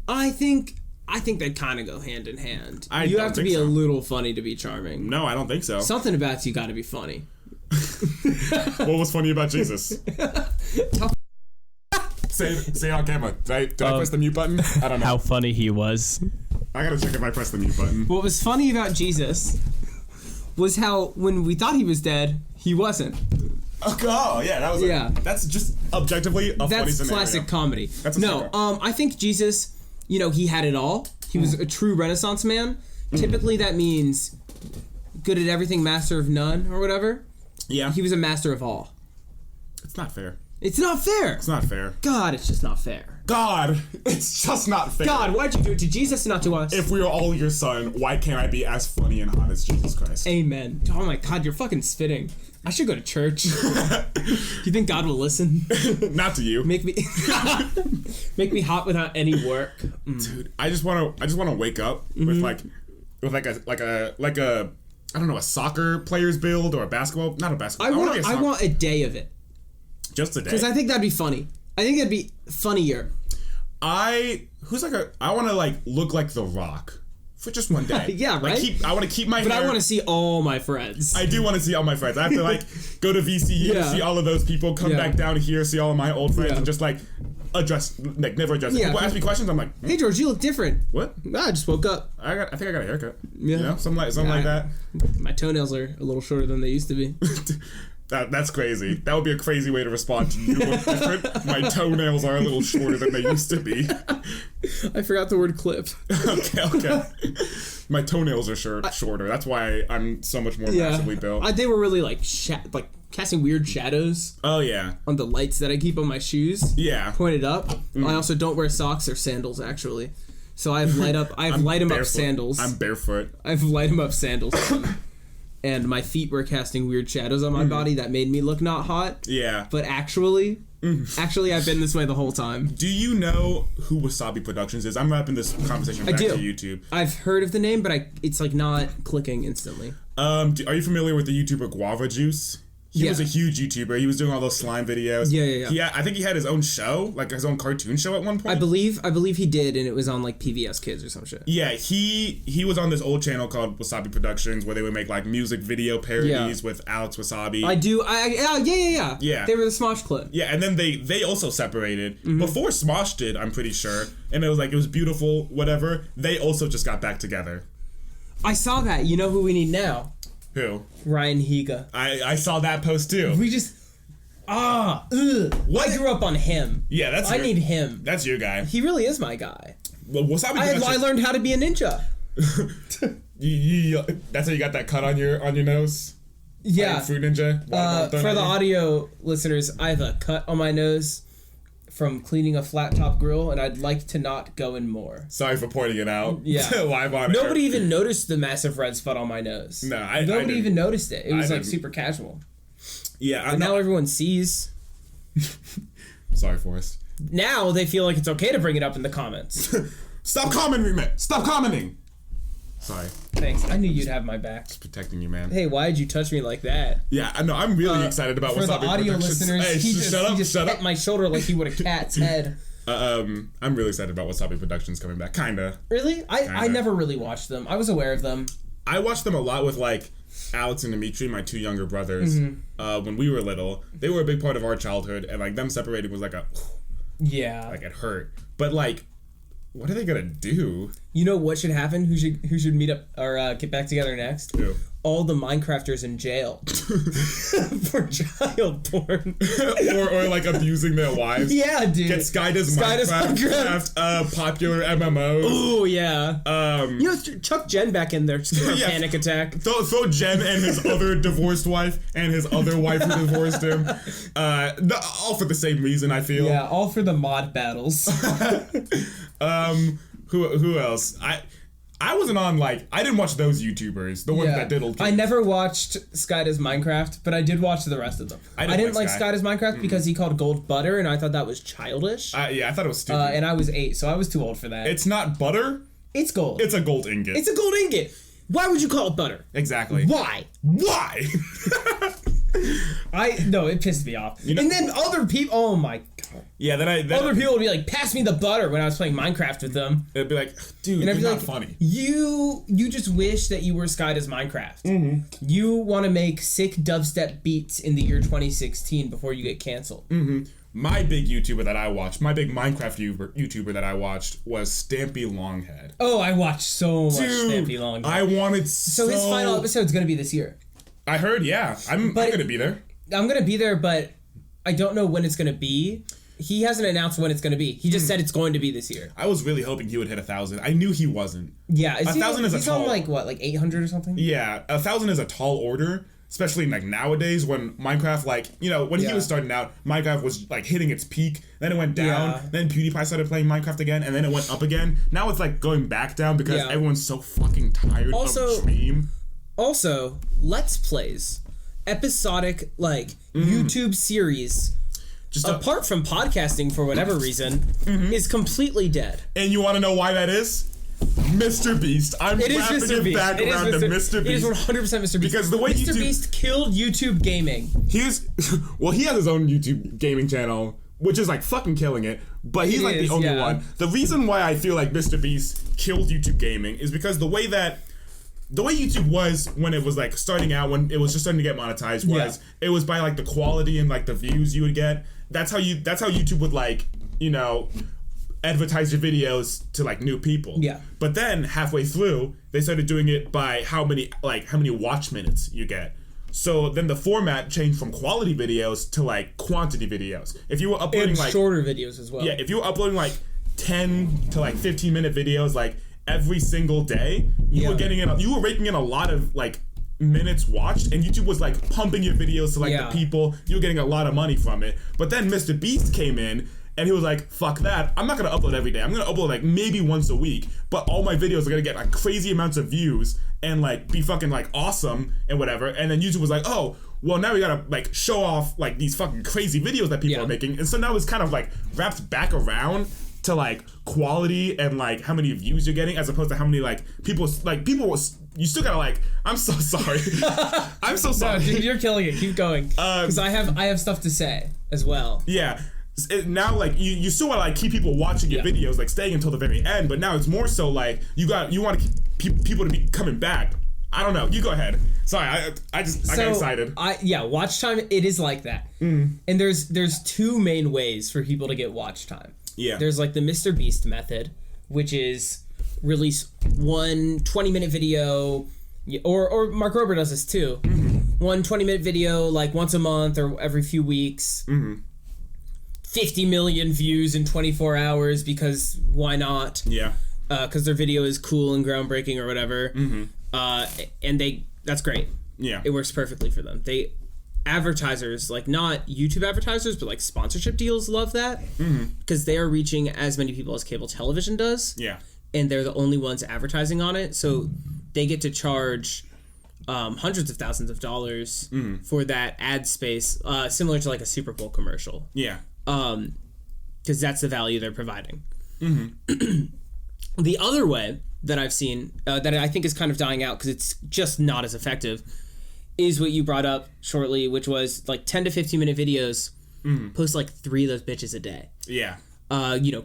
I think they kind of go hand in hand. You have to be a little funny to be charming. No, I don't think so. Something about you got to be funny. What was funny about Jesus? Say it on camera. Did I press the mute button? I don't know. How funny he was. I gotta check if I press the mute button. What was funny about Jesus was how when we thought he was dead, he wasn't. Oh yeah, that was that's just objectively a funny scenario. That's classic comedy. I think Jesus, he had it all. He was a true Renaissance man. Typically that means good at everything, master of none, or whatever. Yeah. He was a master of all. It's not fair. It's not fair. It's not fair. God, it's just not fair. God, it's just not fair. God, why'd you do it to Jesus and not to us? If we are all your son, why can't I be as funny and hot as Jesus Christ? Amen. Oh my God, you're fucking spitting. I should go to church. Do you think God will listen? Not to you. Make me hot without any work. Dude, I just want to wake up with like a I don't know, a soccer player's build or a basketball, not a basketball. I want a day of it. Just a day. Because I think that'd be funny. I think that'd be funnier. I want to look like The Rock. For just one day. Yeah, right? I want to keep my hair. But I want to see all my friends. I do want to see all my friends. I have to go to VCU, see all of those people, come back down here, see all of my old friends, and just address, never address. People ask me questions, I'm like, hey George, you look different. What? I just woke up. I think I got a haircut. Yeah. Something like that. My toenails are a little shorter than they used to be. That's crazy. That would be a crazy way to respond to you look different. My toenails are a little shorter than they used to be. I forgot the word clip. Okay. My toenails are shorter. That's why I'm so much more massively built. They were really casting weird shadows. Oh yeah. On the lights that I keep on my shoes. Yeah. Pointed up. I also don't wear socks or sandals actually. So I have light 'em up sandals. I'm barefoot. I have light 'em up sandals. And my feet were casting weird shadows on my body that made me look not hot. Yeah. But actually, I've been this way the whole time. Do you know who Wasabi Productions is? I'm wrapping this conversation back to YouTube. I've heard of the name, but it's not clicking instantly. Are you familiar with the YouTuber Guava Juice? He was a huge YouTuber. He was doing all those slime videos. Yeah. I think he had his own show, like his own cartoon show at one point. I believe he did, and it was on like PBS Kids or some shit. Yeah, he was on this old channel called Wasabi Productions where they would make like music video parodies with Alex Wasabi. Yeah. They were the Smosh clip. Yeah, and then they also separated before Smosh did, I'm pretty sure. And it was beautiful, whatever. They also just got back together. I saw that. You know who we need now? Who? Ryan Higa. I saw that post too. We just I grew up on him. Yeah, I need him. That's your guy. He really is my guy. Well, Wasabi I learned how to be a ninja. That's how you got that cut on your nose? Yeah. Fruit Ninja? For the audio listeners, I have a cut on my nose from cleaning a flat top grill, and I'd like to not go in more. Sorry for pointing it out. Yeah. Live on Nobody even noticed the massive red spot on my nose. No, Nobody even noticed it. It was like super casual. Yeah. But now everyone sees. Sorry, Forrest. Now they feel like it's okay to bring it up in the comments. Stop commenting, man. Stop commenting. Sorry. Thanks. I knew you'd have my back. Just protecting you, man. Hey, why'd you touch me like that? Yeah, I know. I'm really excited about Wasabi Productions. For the audio listeners, hey, he just hit my shoulder like he would a cat's head. I'm really excited about Wasabi Productions coming back. Kinda. Really? I never really watched them. I was aware of them. I watched them a lot with like Alex and Dimitri, my two younger brothers. When we were little, they were a big part of our childhood, and like them separating was like like it hurt. But like, what are they gonna do? You know what should happen? Who should meet up or get back together next? Who? All the Minecrafters in jail for child porn or like abusing their wives. Yeah, dude. Get Sky Does Minecraft, popular MMO. Oh yeah. You know, chuck Jen back in there just for a panic attack. Throw Jen and his other divorced wife and his other wife who divorced him. All for the same reason, I feel. Yeah, all for the mod battles. Who else? I wasn't on, like, I didn't watch those YouTubers, the ones that diddled kids. I never watched Sky Does Minecraft, but I did watch the rest of them. I didn't like Sky Does Minecraft because he called gold butter, and I thought that was childish. Yeah, I thought it was stupid. And I was 8, so I was too old for that. It's not butter. It's gold. It's a gold ingot. It's a gold ingot. Why would you call it butter? Exactly. Why? No, it pissed me off. You know, and then other people, oh my god. Yeah, other people would be like, pass me the butter when I was playing Minecraft with them. It'd be like, dude, you're not funny. You just wish that you were Sky Does Minecraft. You want to make sick dubstep beats in the year 2016 before you get canceled. My big YouTuber that I watched, my big Minecraft YouTuber that I watched was Stampy Longhead. Oh, I watched so much Stampy Longhead. I wanted so his final episode's going to be this year. I heard, yeah. I'm going to be there. I'm going to be there, but I don't know when it's going to be. He hasn't announced when it's going to be. He just said it's going to be this year. I was really hoping he would hit 1,000. I knew he wasn't. Yeah. 1,000 is a tall... He's on like, what, like 800 or something? Yeah. 1,000 is a tall order, especially like nowadays when Minecraft, like, you know, when he was starting out, Minecraft was like hitting its peak. Then it went down. Then PewDiePie started playing Minecraft again, and then it went up again. Now it's like going back down because everyone's so fucking tired of Dream. Also, Let's Plays. Episodic, like, YouTube series... Just apart from podcasting, for whatever reason, is completely dead. And you want to know why that is? Mr. Beast. I'm wrapping it back around to Mr. Beast. It is 100% Mr. Beast. Because the way Mr. Beast killed YouTube gaming. He has his own YouTube gaming channel, which is like fucking killing it. But he's like the only one. The reason why I feel like Mr. Beast killed YouTube gaming is because the way YouTube was when it was like starting out, when it was just starting to get monetized, it was by like the quality and like the views you would get. That's how YouTube would like, you know, advertise your videos to like new people. Yeah. But then halfway through, they started doing it by how many watch minutes you get. So then the format changed from quality videos to like quantity videos. If you were uploading like shorter videos as well. Yeah, if you were uploading like 10 to like 15-minute videos like every single day, you were raking in a lot of like minutes watched, and YouTube was like pumping your videos to like the people. You were getting a lot of money from it. But then Mr. Beast came in and he was like, fuck that, I'm not gonna upload every day. I'm gonna upload like maybe once a week, but all my videos are gonna get like crazy amounts of views and like be fucking like awesome and whatever. And then YouTube was like, oh, well, now we gotta like show off like these fucking crazy videos that people are making. And so now it's kind of like wrapped back around to like quality and like how many views you're getting, as opposed to how many like people you still gotta like. I'm so sorry. I'm so sorry. No, dude, you're killing it. Keep going. Because I have stuff to say as well. Yeah. Now, like you still want to like keep people watching your videos, like staying until the very end. But now it's more so like you want to keep people to be coming back. I don't know. You go ahead. Sorry, I got excited. Watch time. It is like that. And there's two main ways for people to get watch time. Yeah. There's like the Mr. Beast method, which is release one 20-minute video, or Mark Rober does this too. One 20-minute video like once a month or every few weeks. 50 million views in 24 hours because why not? Yeah. Because their video is cool and groundbreaking or whatever. And that's great. Yeah. It works perfectly for them. Advertisers, like not YouTube advertisers, but like sponsorship deals love that because they are reaching as many people as cable television does. Yeah. And they're the only ones advertising on it. So they get to charge hundreds of thousands of dollars for that ad space, similar to like a Super Bowl commercial. Yeah. Because that's the value they're providing. The other way that I've seen that I think is kind of dying out because it's just not as effective is what you brought up shortly, which was like 10 to 15 minute videos, post like 3 of those bitches a day. Yeah.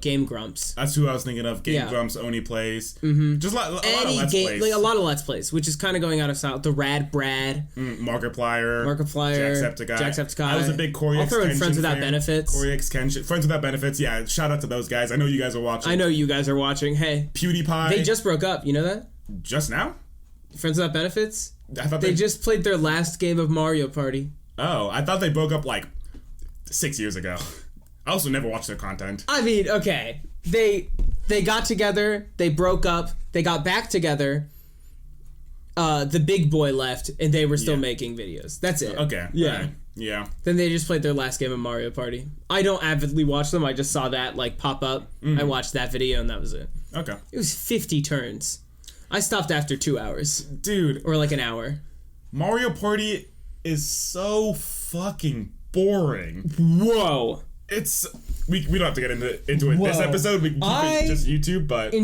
Game Grumps. That's who I was thinking of. Game Grumps, Oni Plays. Just a lot of Let's Plays. Like a lot of Let's Plays, which is kind of going out of style. The Rad Brad. Markiplier. Jacksepticeye. I was a big Corey I'll throw in Friends Without Benefits. Friends Without Benefits, yeah. Shout out to those guys. I know you guys are watching. Hey. PewDiePie. They just broke up, you know that? Just now? Friends Without Benefits? I thought they just played their last game of Mario Party. Oh, I thought they broke up like 6 years ago. I also never watched their content. I mean, okay. They got together, they broke up, they got back together. The big boy left, and they were still making videos. That's it. Okay. Yeah. Right. Yeah. Then they just played their last game of Mario Party. I don't avidly watch them. I just saw that like pop up. I watched that video, and that was it. Okay. It was 50 turns. I stopped after 2 hours. Dude. Or like an hour. Mario Party is so fucking boring. Whoa. We don't have to get into it this episode. We can keep it just YouTube, but I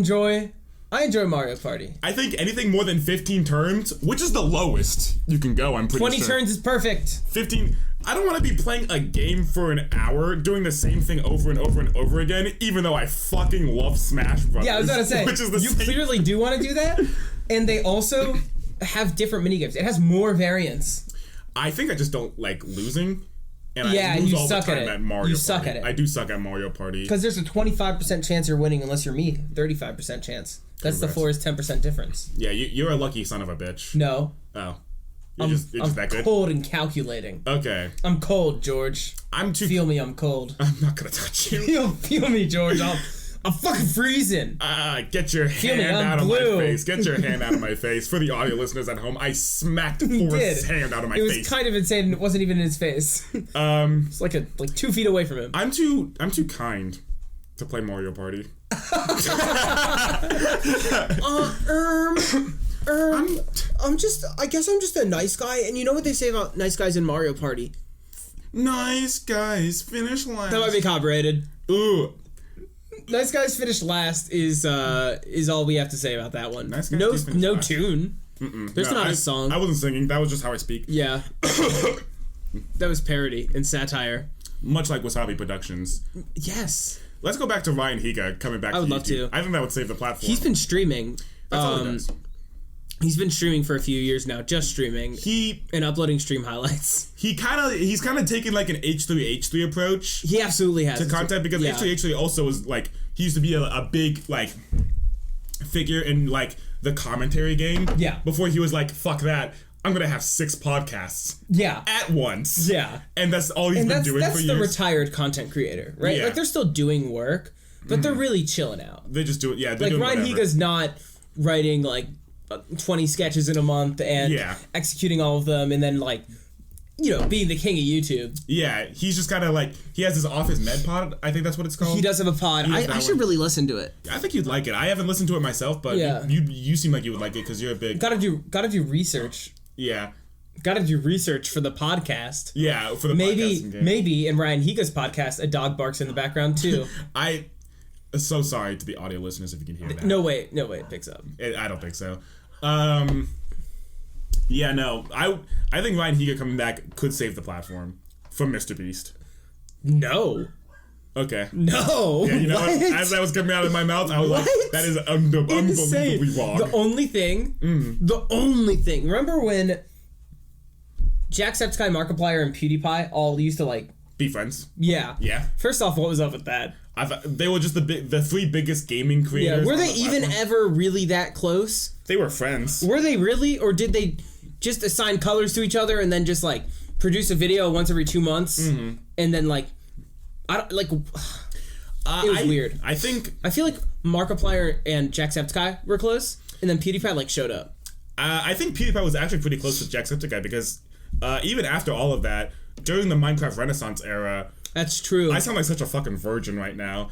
enjoy Mario Party. I think anything more than 15 turns, which is the lowest you can go, I'm pretty 20 sure. 20 turns is perfect. 15. I don't want to be playing a game for an hour, doing the same thing over and over and over again, even though I fucking love Smash Brothers. Yeah, I was gonna say, which is the you same. Clearly do want to do that, and they also have different minigames. It has more variants. I think I just don't like losing. And I lose all the time at Mario Party. You suck at it. I do suck at Mario Party. Because there's a 25% chance you're winning unless you're me. 35% chance. That's the Forrest 10% difference. Yeah, you're a lucky son of a bitch. No. Oh. You're just that good? I'm cold and calculating. Okay. I'm cold, George. Feel me, I'm cold. I'm not gonna touch you. Feel me, George. I'm fucking freezing. Get your hand out of my face. Get your hand out of my face. For the audio listeners at home, I smacked Forrest's hand out of my face. It was kind of insane. It wasn't even in his face. It's like 2 feet away from him. I'm too kind to play Mario Party. I guess I'm just a nice guy, and you know what they say about nice guys in Mario Party? Nice guys finish last. That might be copyrighted. Ooh. Nice guys finish last is all we have to say about that one. Nice guys no last. Tune. There's not a song. I wasn't singing. That was just how I speak. Yeah. That was parody and satire. Much like Wasabi Productions. Yes. Let's go back to Ryan Higa coming back to YouTube. I would love to. I think that would save the platform. He's been streaming. That's all he does. He's been streaming for a few years now, just streaming. And uploading stream highlights. He's kind of taken like an H3H3 approach. He absolutely has to content because H3H3 also was like he used to be a big like figure in like the commentary game. Yeah. Before he was like, fuck that. I'm gonna have 6 podcasts. Yeah. At once. Yeah. And that's all he's been doing for years. That's the retired content creator, right? Yeah. Like they're still doing work, but they're really chilling out. They just do it. Yeah. Like Ryan Higa's not writing like 20 sketches in a month and executing all of them and then like, being the king of YouTube. Yeah, he's just kind of like, he has his Office Med pod, I think that's what it's called. He does have a pod. I should really listen to it. I think you'd like it. I haven't listened to it myself, but you seem like you would like it because you're a big... Gotta do research. Yeah. Gotta do research for the podcast. Yeah, for the podcasting game. Maybe in Ryan Higa's podcast, a dog barks in the background too. I'm so sorry to the audio listeners if you can hear that. No, wait, it picks up. I don't think so. Yeah, no. I think Ryan Higa coming back could save the platform from Mr. Beast. No. Okay. No. Yeah, you know what? As that was coming out of my mouth, I was like, that is unbelievably wrong. The only thing, remember when Jacksepticeye, Markiplier, and PewDiePie all used to like be friends? Yeah. Yeah. First off, what was up with that? I thought they were just the three biggest gaming creators. Yeah. Were they even ever really that close? They were friends. Were they really, or did they just assign colors to each other and then just like produce a video once every 2 months and then like I don't like. It was weird. I feel like Markiplier and Jacksepticeye were close, and then PewDiePie like showed up. I think PewDiePie was actually pretty close with Jacksepticeye because even after all of that, during the Minecraft Renaissance era. That's true. I sound like such a fucking virgin right now.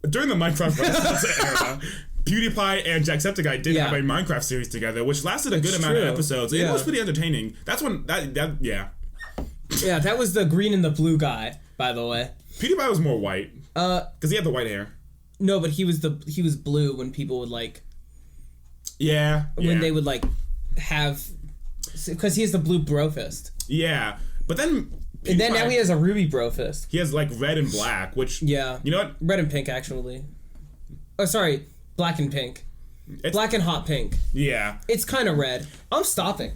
During the Minecraft Renaissance era, PewDiePie and Jacksepticeye did have a Minecraft series together, which lasted a good amount of episodes. It was pretty entertaining. That's when yeah. Yeah, that was the green and the blue guy, by the way. PewDiePie was more white. Because he had the white hair. No, but he was blue when people would like. Yeah. When they would like have, because he has the blue bro fist. Yeah, but then. And then now he has a ruby bro fist. He has like red and black, which you know what? Red and pink actually. Oh, sorry, black and pink. It's black and hot pink. Yeah. It's kind of red. I'm stopping.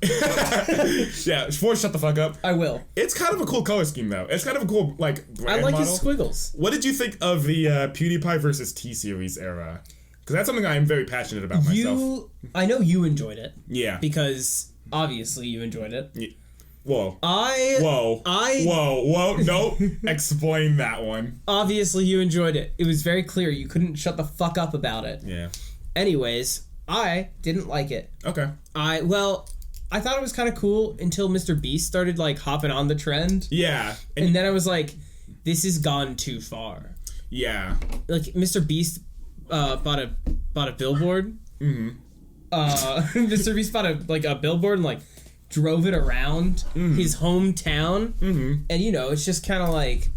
Yeah, Forrest, shut the fuck up. I will. It's kind of a cool color scheme, though. It's kind of a cool, like, brand I like model. his squiggles. What did you think of the PewDiePie versus T-Series era? Because that's something I am very passionate about myself. I know you enjoyed it. Yeah. Because, obviously, you enjoyed it. Yeah. Whoa. Whoa. No. Explain that one. Obviously, you enjoyed it. It was very clear. You couldn't shut the fuck up about it. Yeah. Anyways, I didn't like it. Okay. I thought it was kind of cool until Mr. Beast started, like, hopping on the trend. Yeah. And then I was like, this has gone too far. Yeah. Like, Mr. Beast bought a billboard. Mm-hmm. Mr. Beast bought a billboard and, like, drove it around his hometown. Mm-hmm. And, you know, it's just kind of like,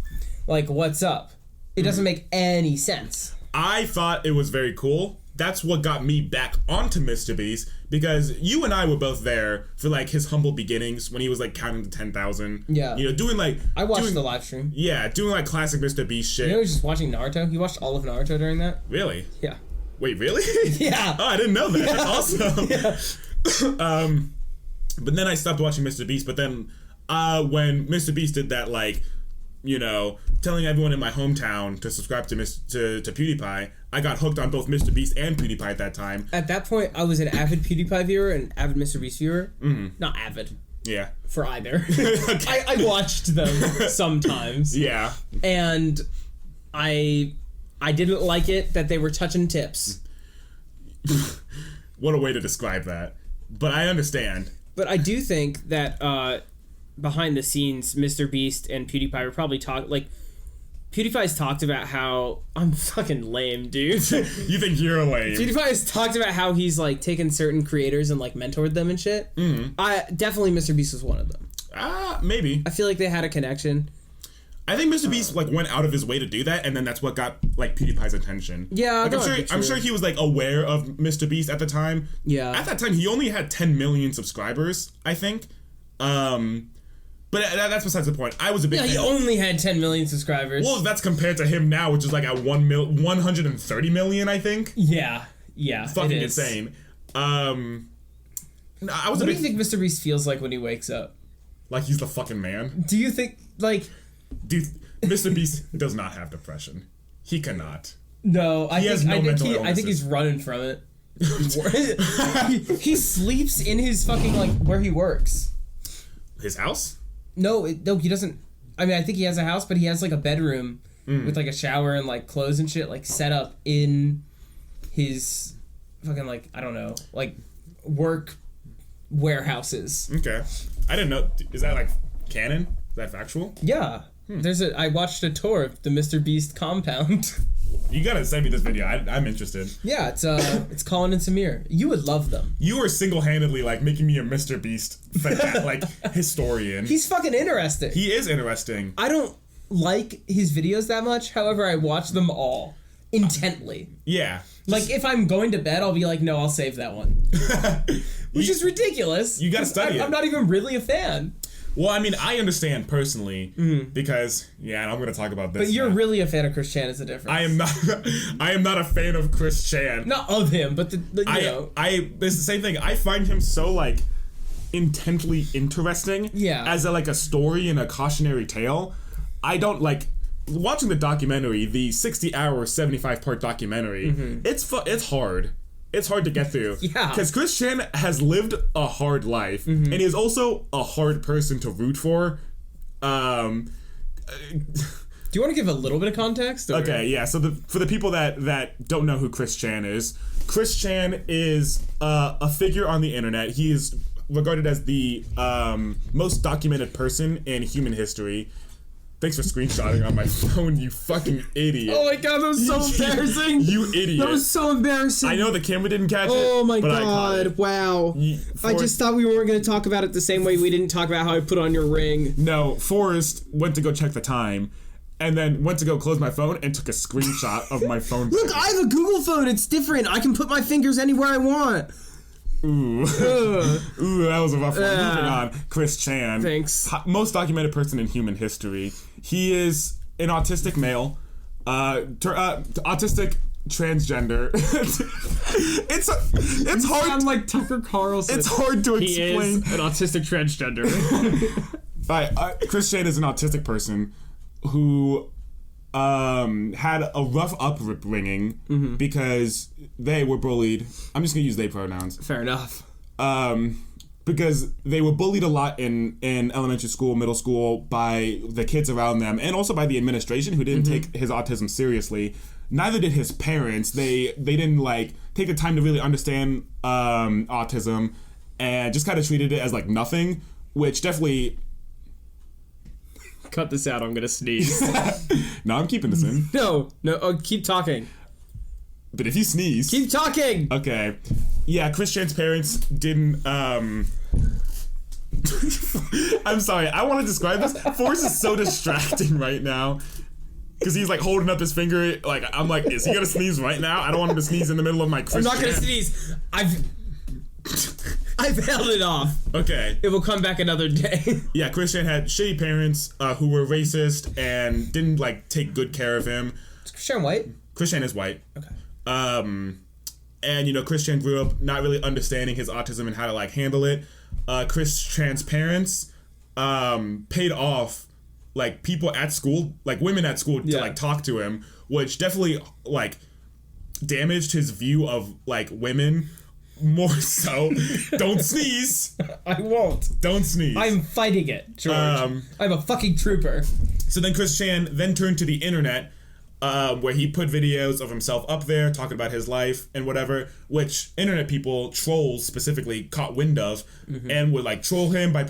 what's up? It doesn't make any sense. I thought it was very cool. That's what got me back onto Mr. Beast, because you and I were both there for, like, his humble beginnings when he was, like, counting to 10,000. Yeah. You know, doing, like... I watched the live stream. Yeah, doing, like, classic Mr. Beast shit. You know, he was just watching Naruto? He watched all of Naruto during that? Really? Yeah. Wait, really? Yeah. Oh, I didn't know that. Yeah. That's awesome. Yeah. But then I stopped watching Mr. Beast, but then when Mr. Beast did that, like, you know, telling everyone in my hometown to subscribe to PewDiePie, I got hooked on both Mr. Beast and PewDiePie at that time. At that point, I was an avid PewDiePie viewer and avid Mr. Beast viewer. Mm-hmm. Not avid. Yeah. For either. I watched them sometimes. Yeah. And I didn't like it that they were touching tips. What a way to describe that. But I understand. But I do think that behind the scenes, Mr. Beast and PewDiePie were probably PewDiePie's talked about how I'm fucking lame, dude. You think you're lame? PewDiePie has talked about how he's like taken certain creators and like mentored them and shit. Mm-hmm. Definitely Mr. Beast was one of them. Maybe. I feel like they had a connection. I think Mr. Beast like went out of his way to do that, and then that's what got like PewDiePie's attention. Yeah, like, I'm sure he was like aware of Mr. Beast at the time. Yeah. At that time, he only had 10 million subscribers, I think. But that's besides the point. I was a big fan. He only had 10 million subscribers. Well, that's compared to him now, which is like at 130 million, I think. Yeah. Fucking insane. What do you think Mr. Beast feels like when he wakes up? Like he's the fucking man? Do you think, like... Dude, Mr. Beast does not have depression. He cannot. No, I think he's running from it. he sleeps in his fucking, like, where he works. His house? No, he doesn't. I mean, I think he has a house, but he has, like, a bedroom with, like, a shower and, like, clothes and shit, like, set up in his fucking, like, I don't know, like, work warehouses. Okay. I didn't know. Is that, like, canon? Is that factual? Yeah. I watched a tour of the Mr. Beast compound. You gotta send me this video. I'm interested. Yeah, it's Colin and Samir. You would love them. You were single-handedly like making me a Mr. Beast like historian. He's fucking interesting. He is interesting. I don't like his videos that much. However, I watch them all. intently. Yeah. Like, if I'm going to bed, I'll be like, no, I'll save that one. Which is ridiculous. You gotta study it. I'm not even really a fan. Well, I mean, I understand personally because, I'm going to talk about this. But you're really a fan of Chris Chan, is the difference. I am not a fan of Chris Chan. Not of him, but it's the same thing. I find him so, like, intently interesting. Yeah. As a story and a cautionary tale. I don't, like, watching the documentary, the 60-hour, 75-part documentary, it's hard. It's hard to get through. Yeah. Because Chris Chan has lived a hard life, and he is also a hard person to root for. Do you want to give a little bit of context? Or? Okay, yeah. So for the people that don't know who Chris Chan is a figure on the internet. He is regarded as the most documented person in human history. Thanks for screenshotting on my phone, you fucking idiot. Oh my god, that was so embarrassing. You idiot. That was so embarrassing. I know the camera didn't catch it. Oh my god, wow. I just thought we weren't going to talk about it the same way we didn't talk about how I put on your ring. No, Forrest went to go check the time, and then went to go close my phone and took a screenshot of my phone. Look, I have a Google phone. It's different. I can put my fingers anywhere I want. Ooh. Ooh, that was a rough one. Moving on. Chris Chan. Thanks. Most documented person in human history. He is an autistic male. Autistic transgender. it's hard. Sound like Tucker Carlson. It's hard to explain. He is an autistic transgender. Chris Chan is an autistic person who had a rough upbringing because they were bullied. I'm just gonna use they pronouns. Fair enough. Because they were bullied a lot in elementary school, middle school by the kids around them, and also by the administration who didn't take his autism seriously. Neither did his parents. They didn't take the time to really understand autism, and just kind of treated it as nothing, which definitely. Cut this out, I'm gonna sneeze. No, I'm keeping this in. No, keep talking. But if you sneeze... Keep talking! Okay. Yeah, Chris Chan's parents didn't, I'm sorry, I want to describe this. Forrest is so distracting right now. Because he's, holding up his finger, I'm like, is he gonna sneeze right now? I don't want him to sneeze in the middle of my Chris I'm not gonna sneeze. I've held it off. Okay. It will come back another day. Yeah, Chris Chan had shitty parents who were racist and didn't take good care of him. Is Chris Chan white? Chris Chan is white. Okay. And Chris Chan grew up not really understanding his autism and how to handle it. Chris Chan's parents paid off people at school, women at school to talk to him, which definitely damaged his view of women. More so. Don't sneeze. I won't. Don't sneeze. I'm fighting it, George. I'm a fucking trooper. So then Chris Chan then turned to the internet, where he put videos of himself up there talking about his life and whatever, which internet people, trolls specifically, caught wind of and would troll him by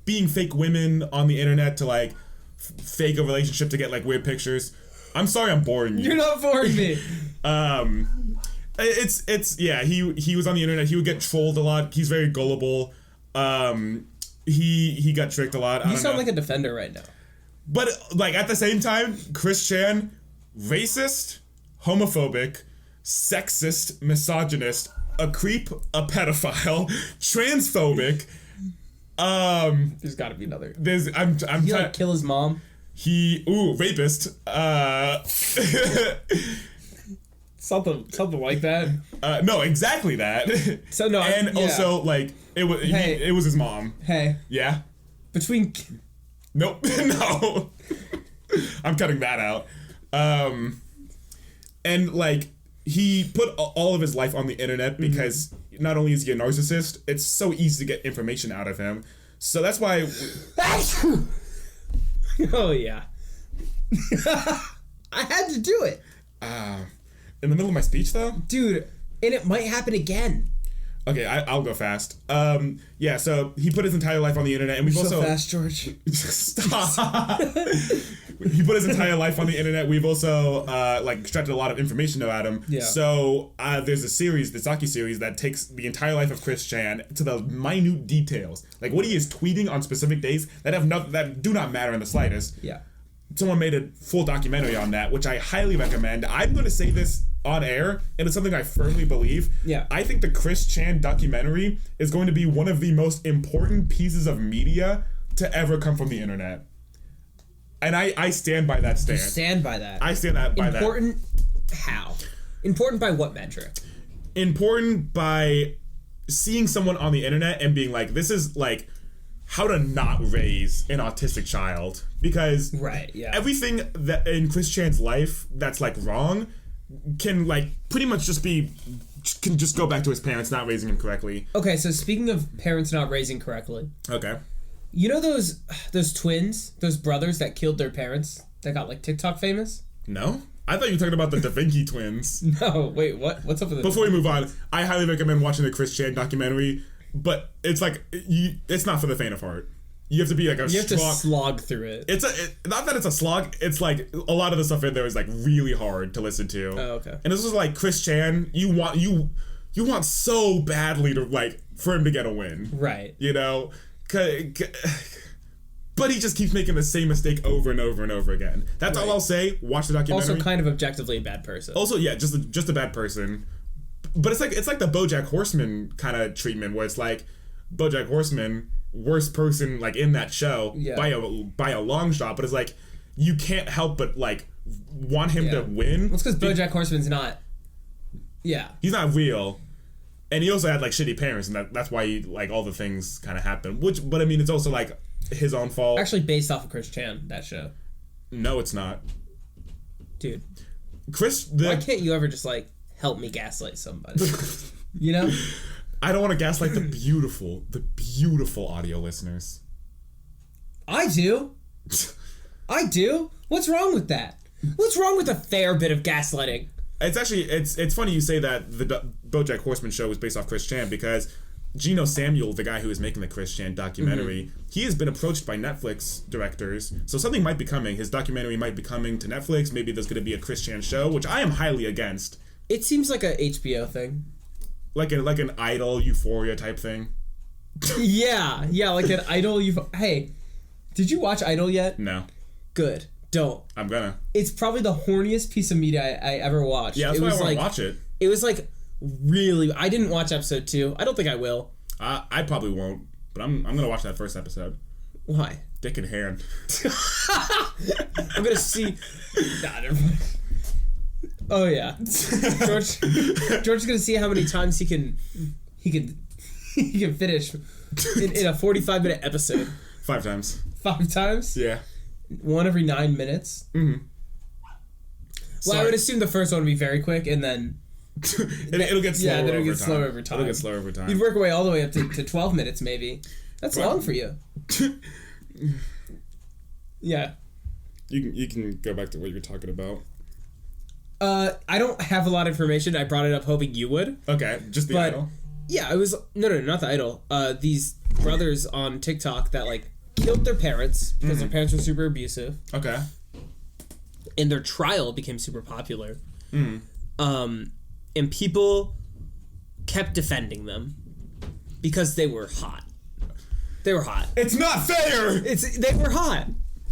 being fake women on the internet to fake a relationship to get weird pictures. I'm sorry I'm boring you. You're not boring me. He was on the internet. He would get trolled a lot. He's very gullible. He got tricked a lot. You sound like a defender right now. But at the same time, Chris Chan, racist, homophobic, sexist, misogynist, a creep, a pedophile, transphobic. There's got to be another. I'm he kill his mom. Rapist. Something like that. No, exactly that. So no, also it was his mom. Hey. Yeah. Between. Nope. No. I'm cutting that out. And he put all of his life on the internet because not only is he a narcissist, it's so easy to get information out of him. So that's why. Oh yeah. I had to do it. In the middle of my speech, though? Dude, and it might happen again. Okay, I'll go fast. Yeah, so he put his entire life on the internet, and we've so also... fast, George. Stop. He put his entire life on the internet. We've also, extracted a lot of information about him. Yeah. So, there's a series, the docu-series, that takes the entire life of Chris Chan to the minute details. What he is tweeting on specific days that do not matter in the slightest. Yeah. someone made a full documentary on that, which I highly recommend. I'm going to say this on air, and it's something I firmly believe. Yeah. I think the Chris Chan documentary is going to be one of the most important pieces of media to ever come from the internet. And I stand by that stand. You stand by that. I stand by that. Important how? Important by what metric? Important by seeing someone on the internet and being like, this is like how to not raise an autistic child. Because everything that in Chris Chan's life that's like wrong can like pretty much can just go back to his parents not raising him correctly. Okay, so speaking of parents not raising correctly. Okay. You know those twins, those brothers that killed their parents that got like TikTok famous? No? I thought you were talking about the Da Vinci twins. No, wait, what? What's up with this? Before we move on, I highly recommend watching the Chris Chan documentary, but it's like it's not for the faint of heart. You have to be like you have to slog through it. Not that it's a slog. It's like a lot of the stuff in there is like really hard to listen to. Oh, okay. And this was like Chris Chan. You want so badly to like for him to get a win, right? You know, but he just keeps making the same mistake over and over and over again. That's all I'll say. Watch the documentary. Also, kind of objectively a bad person. Also, yeah, just a bad person. But it's like the BoJack Horseman kind of treatment, where it's like BoJack Horseman, worst person like in that show by a long shot, but it's like you can't help but like want him to win. Well, it's because BoJack Horseman's not. Yeah, he's not real, and he also had like shitty parents, and that's why he, like all the things kind of happen. But I mean, it's also like his own fault. Actually, based off of Chris Chan, that show. No, it's not, dude. Why can't you ever just like help me gaslight somebody? You know. I don't want to gaslight the beautiful audio listeners. I do. I do. What's wrong with that? What's wrong with a fair bit of gaslighting? It's actually, it's funny you say that the BoJack Horseman show was based off Chris Chan, because Geno Samuel, the guy who is making the Chris Chan documentary, he has been approached by Netflix directors, so something might be coming. His documentary might be coming to Netflix. Maybe there's going to be a Chris Chan show, which I am highly against. It seems like a HBO thing. Like an Idol Euphoria type thing. Yeah, like an Idol Hey, did you watch Idol yet? No. Good. Don't. I'm gonna. It's probably the horniest piece of media I ever watched. Yeah, that's why I want to watch it. It was like really. I didn't watch episode 2. I don't think I will. I probably won't, but I'm gonna watch that first episode. Why? Dick in hand. I'm gonna see. Nah, never mind. Oh yeah, George is gonna see how many times he can finish in a 45-minute episode. 5 times. 5 times? Yeah. 1 every 9 minutes. Mm-hmm. Well, I would assume the first one would be very quick, and then it'll get slower. Yeah, then it'll get slower over time. It'll get slower over time. You'd work away all the way up to 12 minutes, maybe. That's long for you. Yeah. You can go back to what you were talking about. I don't have a lot of information. I brought it up hoping you would. Okay, just the Idol? Yeah, it was... No, not the Idol. These brothers on TikTok that, like, killed their parents because their parents were super abusive. Okay. And their trial became super popular. And people kept defending them because they were hot. They were hot. It's not fair! They were hot.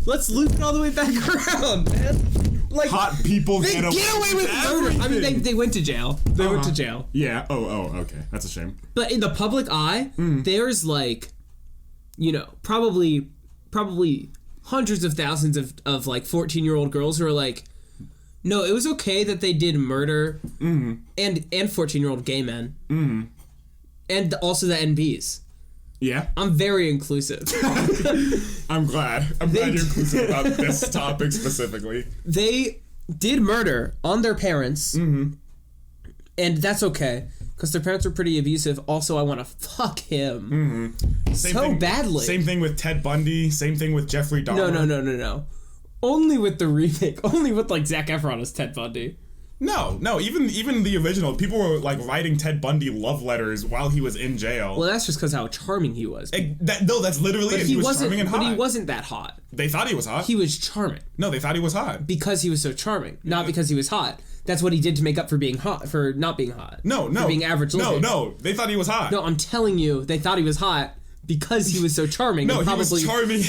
Let's loop it all the way back around, man. Like, hot people get away with murder. I mean, they went to jail. They went to jail. Yeah. Oh, okay. That's a shame. But in the public eye, there's like, you know, probably hundreds of thousands of like 14-year-old girls who are like, no, it was okay that they did murder, and 14-year-old gay men, and also the NBs. Yeah. I'm very inclusive. I'm glad you're inclusive about this topic specifically. They did murder on their parents, and that's okay, because their parents were pretty abusive. Also, I want to fuck him badly. Same thing with Ted Bundy. Same thing with Jeffrey Dahmer. No. Only with the remake. Only with, like, Zac Efron as Ted Bundy. No, even the original, people were like writing Ted Bundy love letters while he was in jail. Well, that's just because how charming he was. That's literally it. He was charming and hot. But he wasn't that hot. They thought he was hot. He was charming. No, they thought he was hot. Because he was so charming, not because he was hot. That's what he did to make up for being hot, for not being hot. No. For being average looking. No, they thought he was hot. No, I'm telling you, they thought he was hot because he was so charming. No, and probably, he was charming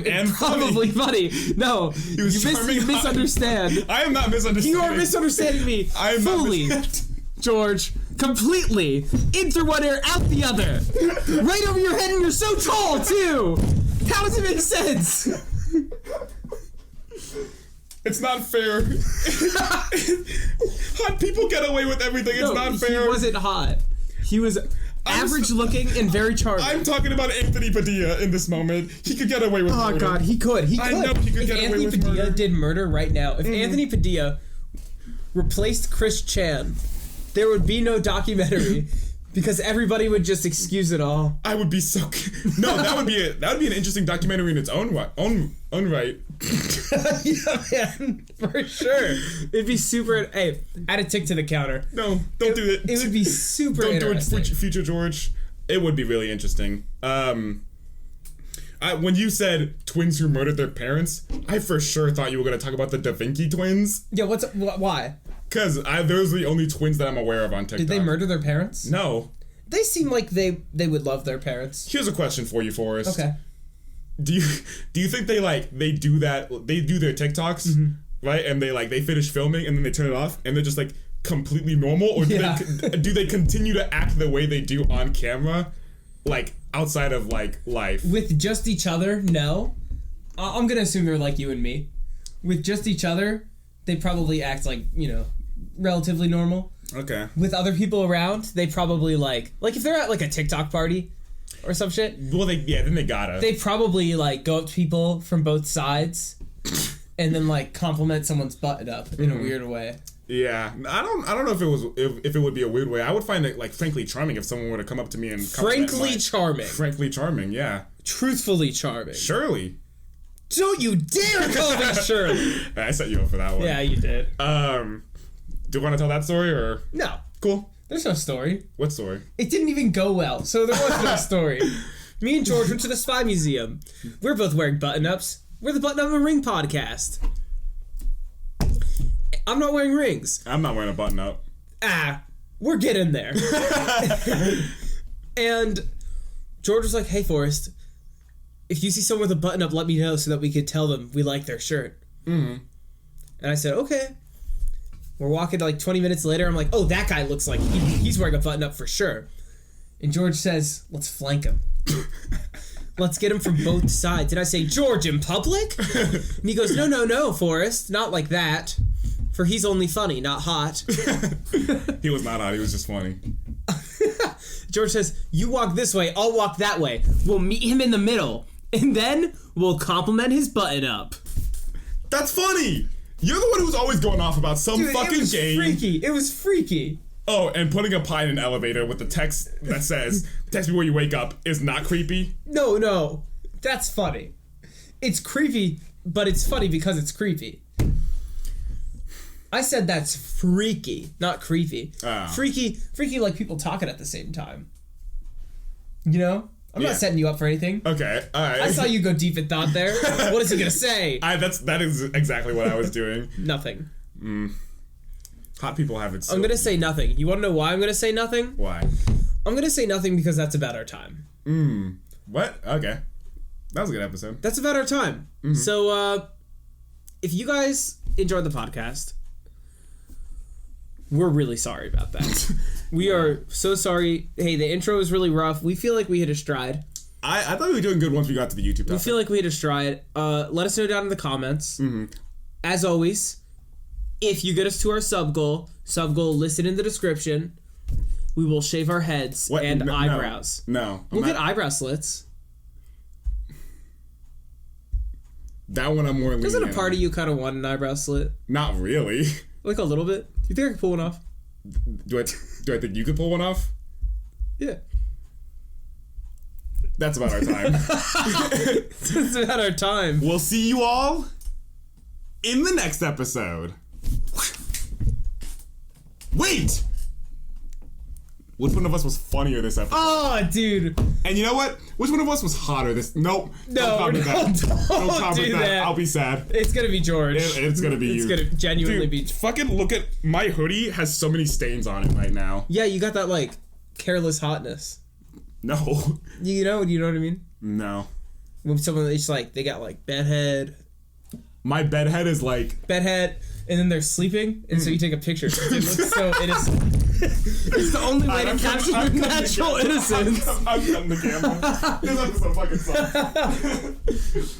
and probably funny. No, you misunderstand. I am not misunderstanding. You are misunderstanding me. I am fully, not George. Completely. In through one ear, out the other. Right over your head, and you're so tall, too. How does it make sense? It's not fair. Hot people get away with everything. It's not fair. He wasn't hot. He was average looking and very charming. I'm talking about Anthony Padilla in this moment. He could get away with murder. Oh, God, he could. I know he could get away with murder. If Anthony Padilla did murder right now, if Anthony Padilla replaced Chris Chan, there would be no documentary because everybody would just excuse it all. I would be so... No, that would be an interesting documentary in its own right. Yeah, man, for sure. It'd be super... Hey, add a tick to the counter. No, don't do it. It would be super interesting. Don't do it, Future George. It would be really interesting. When you said twins who murdered their parents, I for sure thought you were going to talk about the Da Vinci twins. Yeah, why? Because those are the only twins that I'm aware of on TikTok. Did they murder their parents? No. They seem like they would love their parents. Here's a question for you, Forrest. Okay. Do you think they do that? They do their TikToks, right? And they finish filming and then they turn it off and they're just like completely normal, or do they continue to act the way they do on camera, like outside of like life? With just each other, no. I'm gonna assume they're like you and me. With just each other, they probably act like, relatively normal. Okay. With other people around, they probably like if they're at like a TikTok party or some shit. Well, then they gotta. They probably like go up to people from both sides and then like compliment someone's button up in a weird way. Yeah, I don't know if it would be a weird way. I would find it like frankly charming if someone were to come up to me and frankly charming, yeah. Truthfully charming. Shirley. Don't you dare call me Shirley. I set you up for that one. Yeah, you did. Do you want to tell that story or? No. Cool. There's no story. What story? It didn't even go well, so there was no story. Me and George went to the Spy Museum. We're both wearing button-ups. We're the Button Up and Ring podcast. I'm not wearing rings. I'm not wearing a button-up. We're getting there. And George was like, hey, Forrest, if you see someone with a button-up, let me know so that we could tell them we like their shirt. Mm-hmm. And I said, okay. We're walking like 20 minutes later. I'm like, oh, that guy looks like he's wearing a button-up for sure. And George says, let's flank him. Let's get him from both sides. And I say, George, in public? And he goes, no, Forrest, not like that. For he's only funny, not hot. He was not hot, he was just funny. George says, you walk this way, I'll walk that way. We'll meet him in the middle. And then we'll compliment his button-up. That's funny! You're the one who's always going off about some fucking game. It was freaky. Oh, and putting a pie in an elevator with the text that says, text me when you wake up, is not creepy? No. That's funny. It's creepy, but it's funny because it's creepy. I said that's freaky, not creepy. Freaky like people talking at the same time. You know? I'm not setting you up for anything. Okay, alright. I saw you go deep in thought there. What is he gonna say? That is exactly what I was doing. Nothing. Hot people have it so I'm gonna say nothing. You wanna know why I'm gonna say nothing? Why? I'm gonna say nothing because that's about our time. What? Okay. That was a good episode. That's about our time. Mm-hmm. So, if you guys enjoyed the podcast, we're really sorry about that. We are so sorry. Hey, the intro was really rough. We feel like we hit a stride. I thought we were doing good once we got to the YouTube topic. We feel like we hit a stride. Let us know down in the comments. Mm-hmm. As always, if you get us to our sub goal listed in the description, we will shave our heads and eyebrows. No. We'll get eyebrow slits. That one I'm more lenient. Doesn't a part of you kind of want an eyebrow slit? Not really. Like a little bit? You think I could pull one off? Do I think you could pull one off? Yeah. That's about our time. That's about our time. We'll see you all in the next episode. Wait! Which one of us was funnier this episode? Oh, dude. And you know what? Which one of us was hotter this... Nope. No, don't do that. I'll be sad. It's gonna be George. It's gonna be you. It's gonna genuinely be... Fucking look at... My hoodie has so many stains on it right now. Yeah, you got that, like, careless hotness. No. You know what I mean? No. When someone it's like they got like bedhead. My bedhead is like bedhead, and then they're sleeping, and so you take a picture. It looks so innocent. It's the only way to capture your natural innocence. I'm cutting the camera. This episode fucking sucks.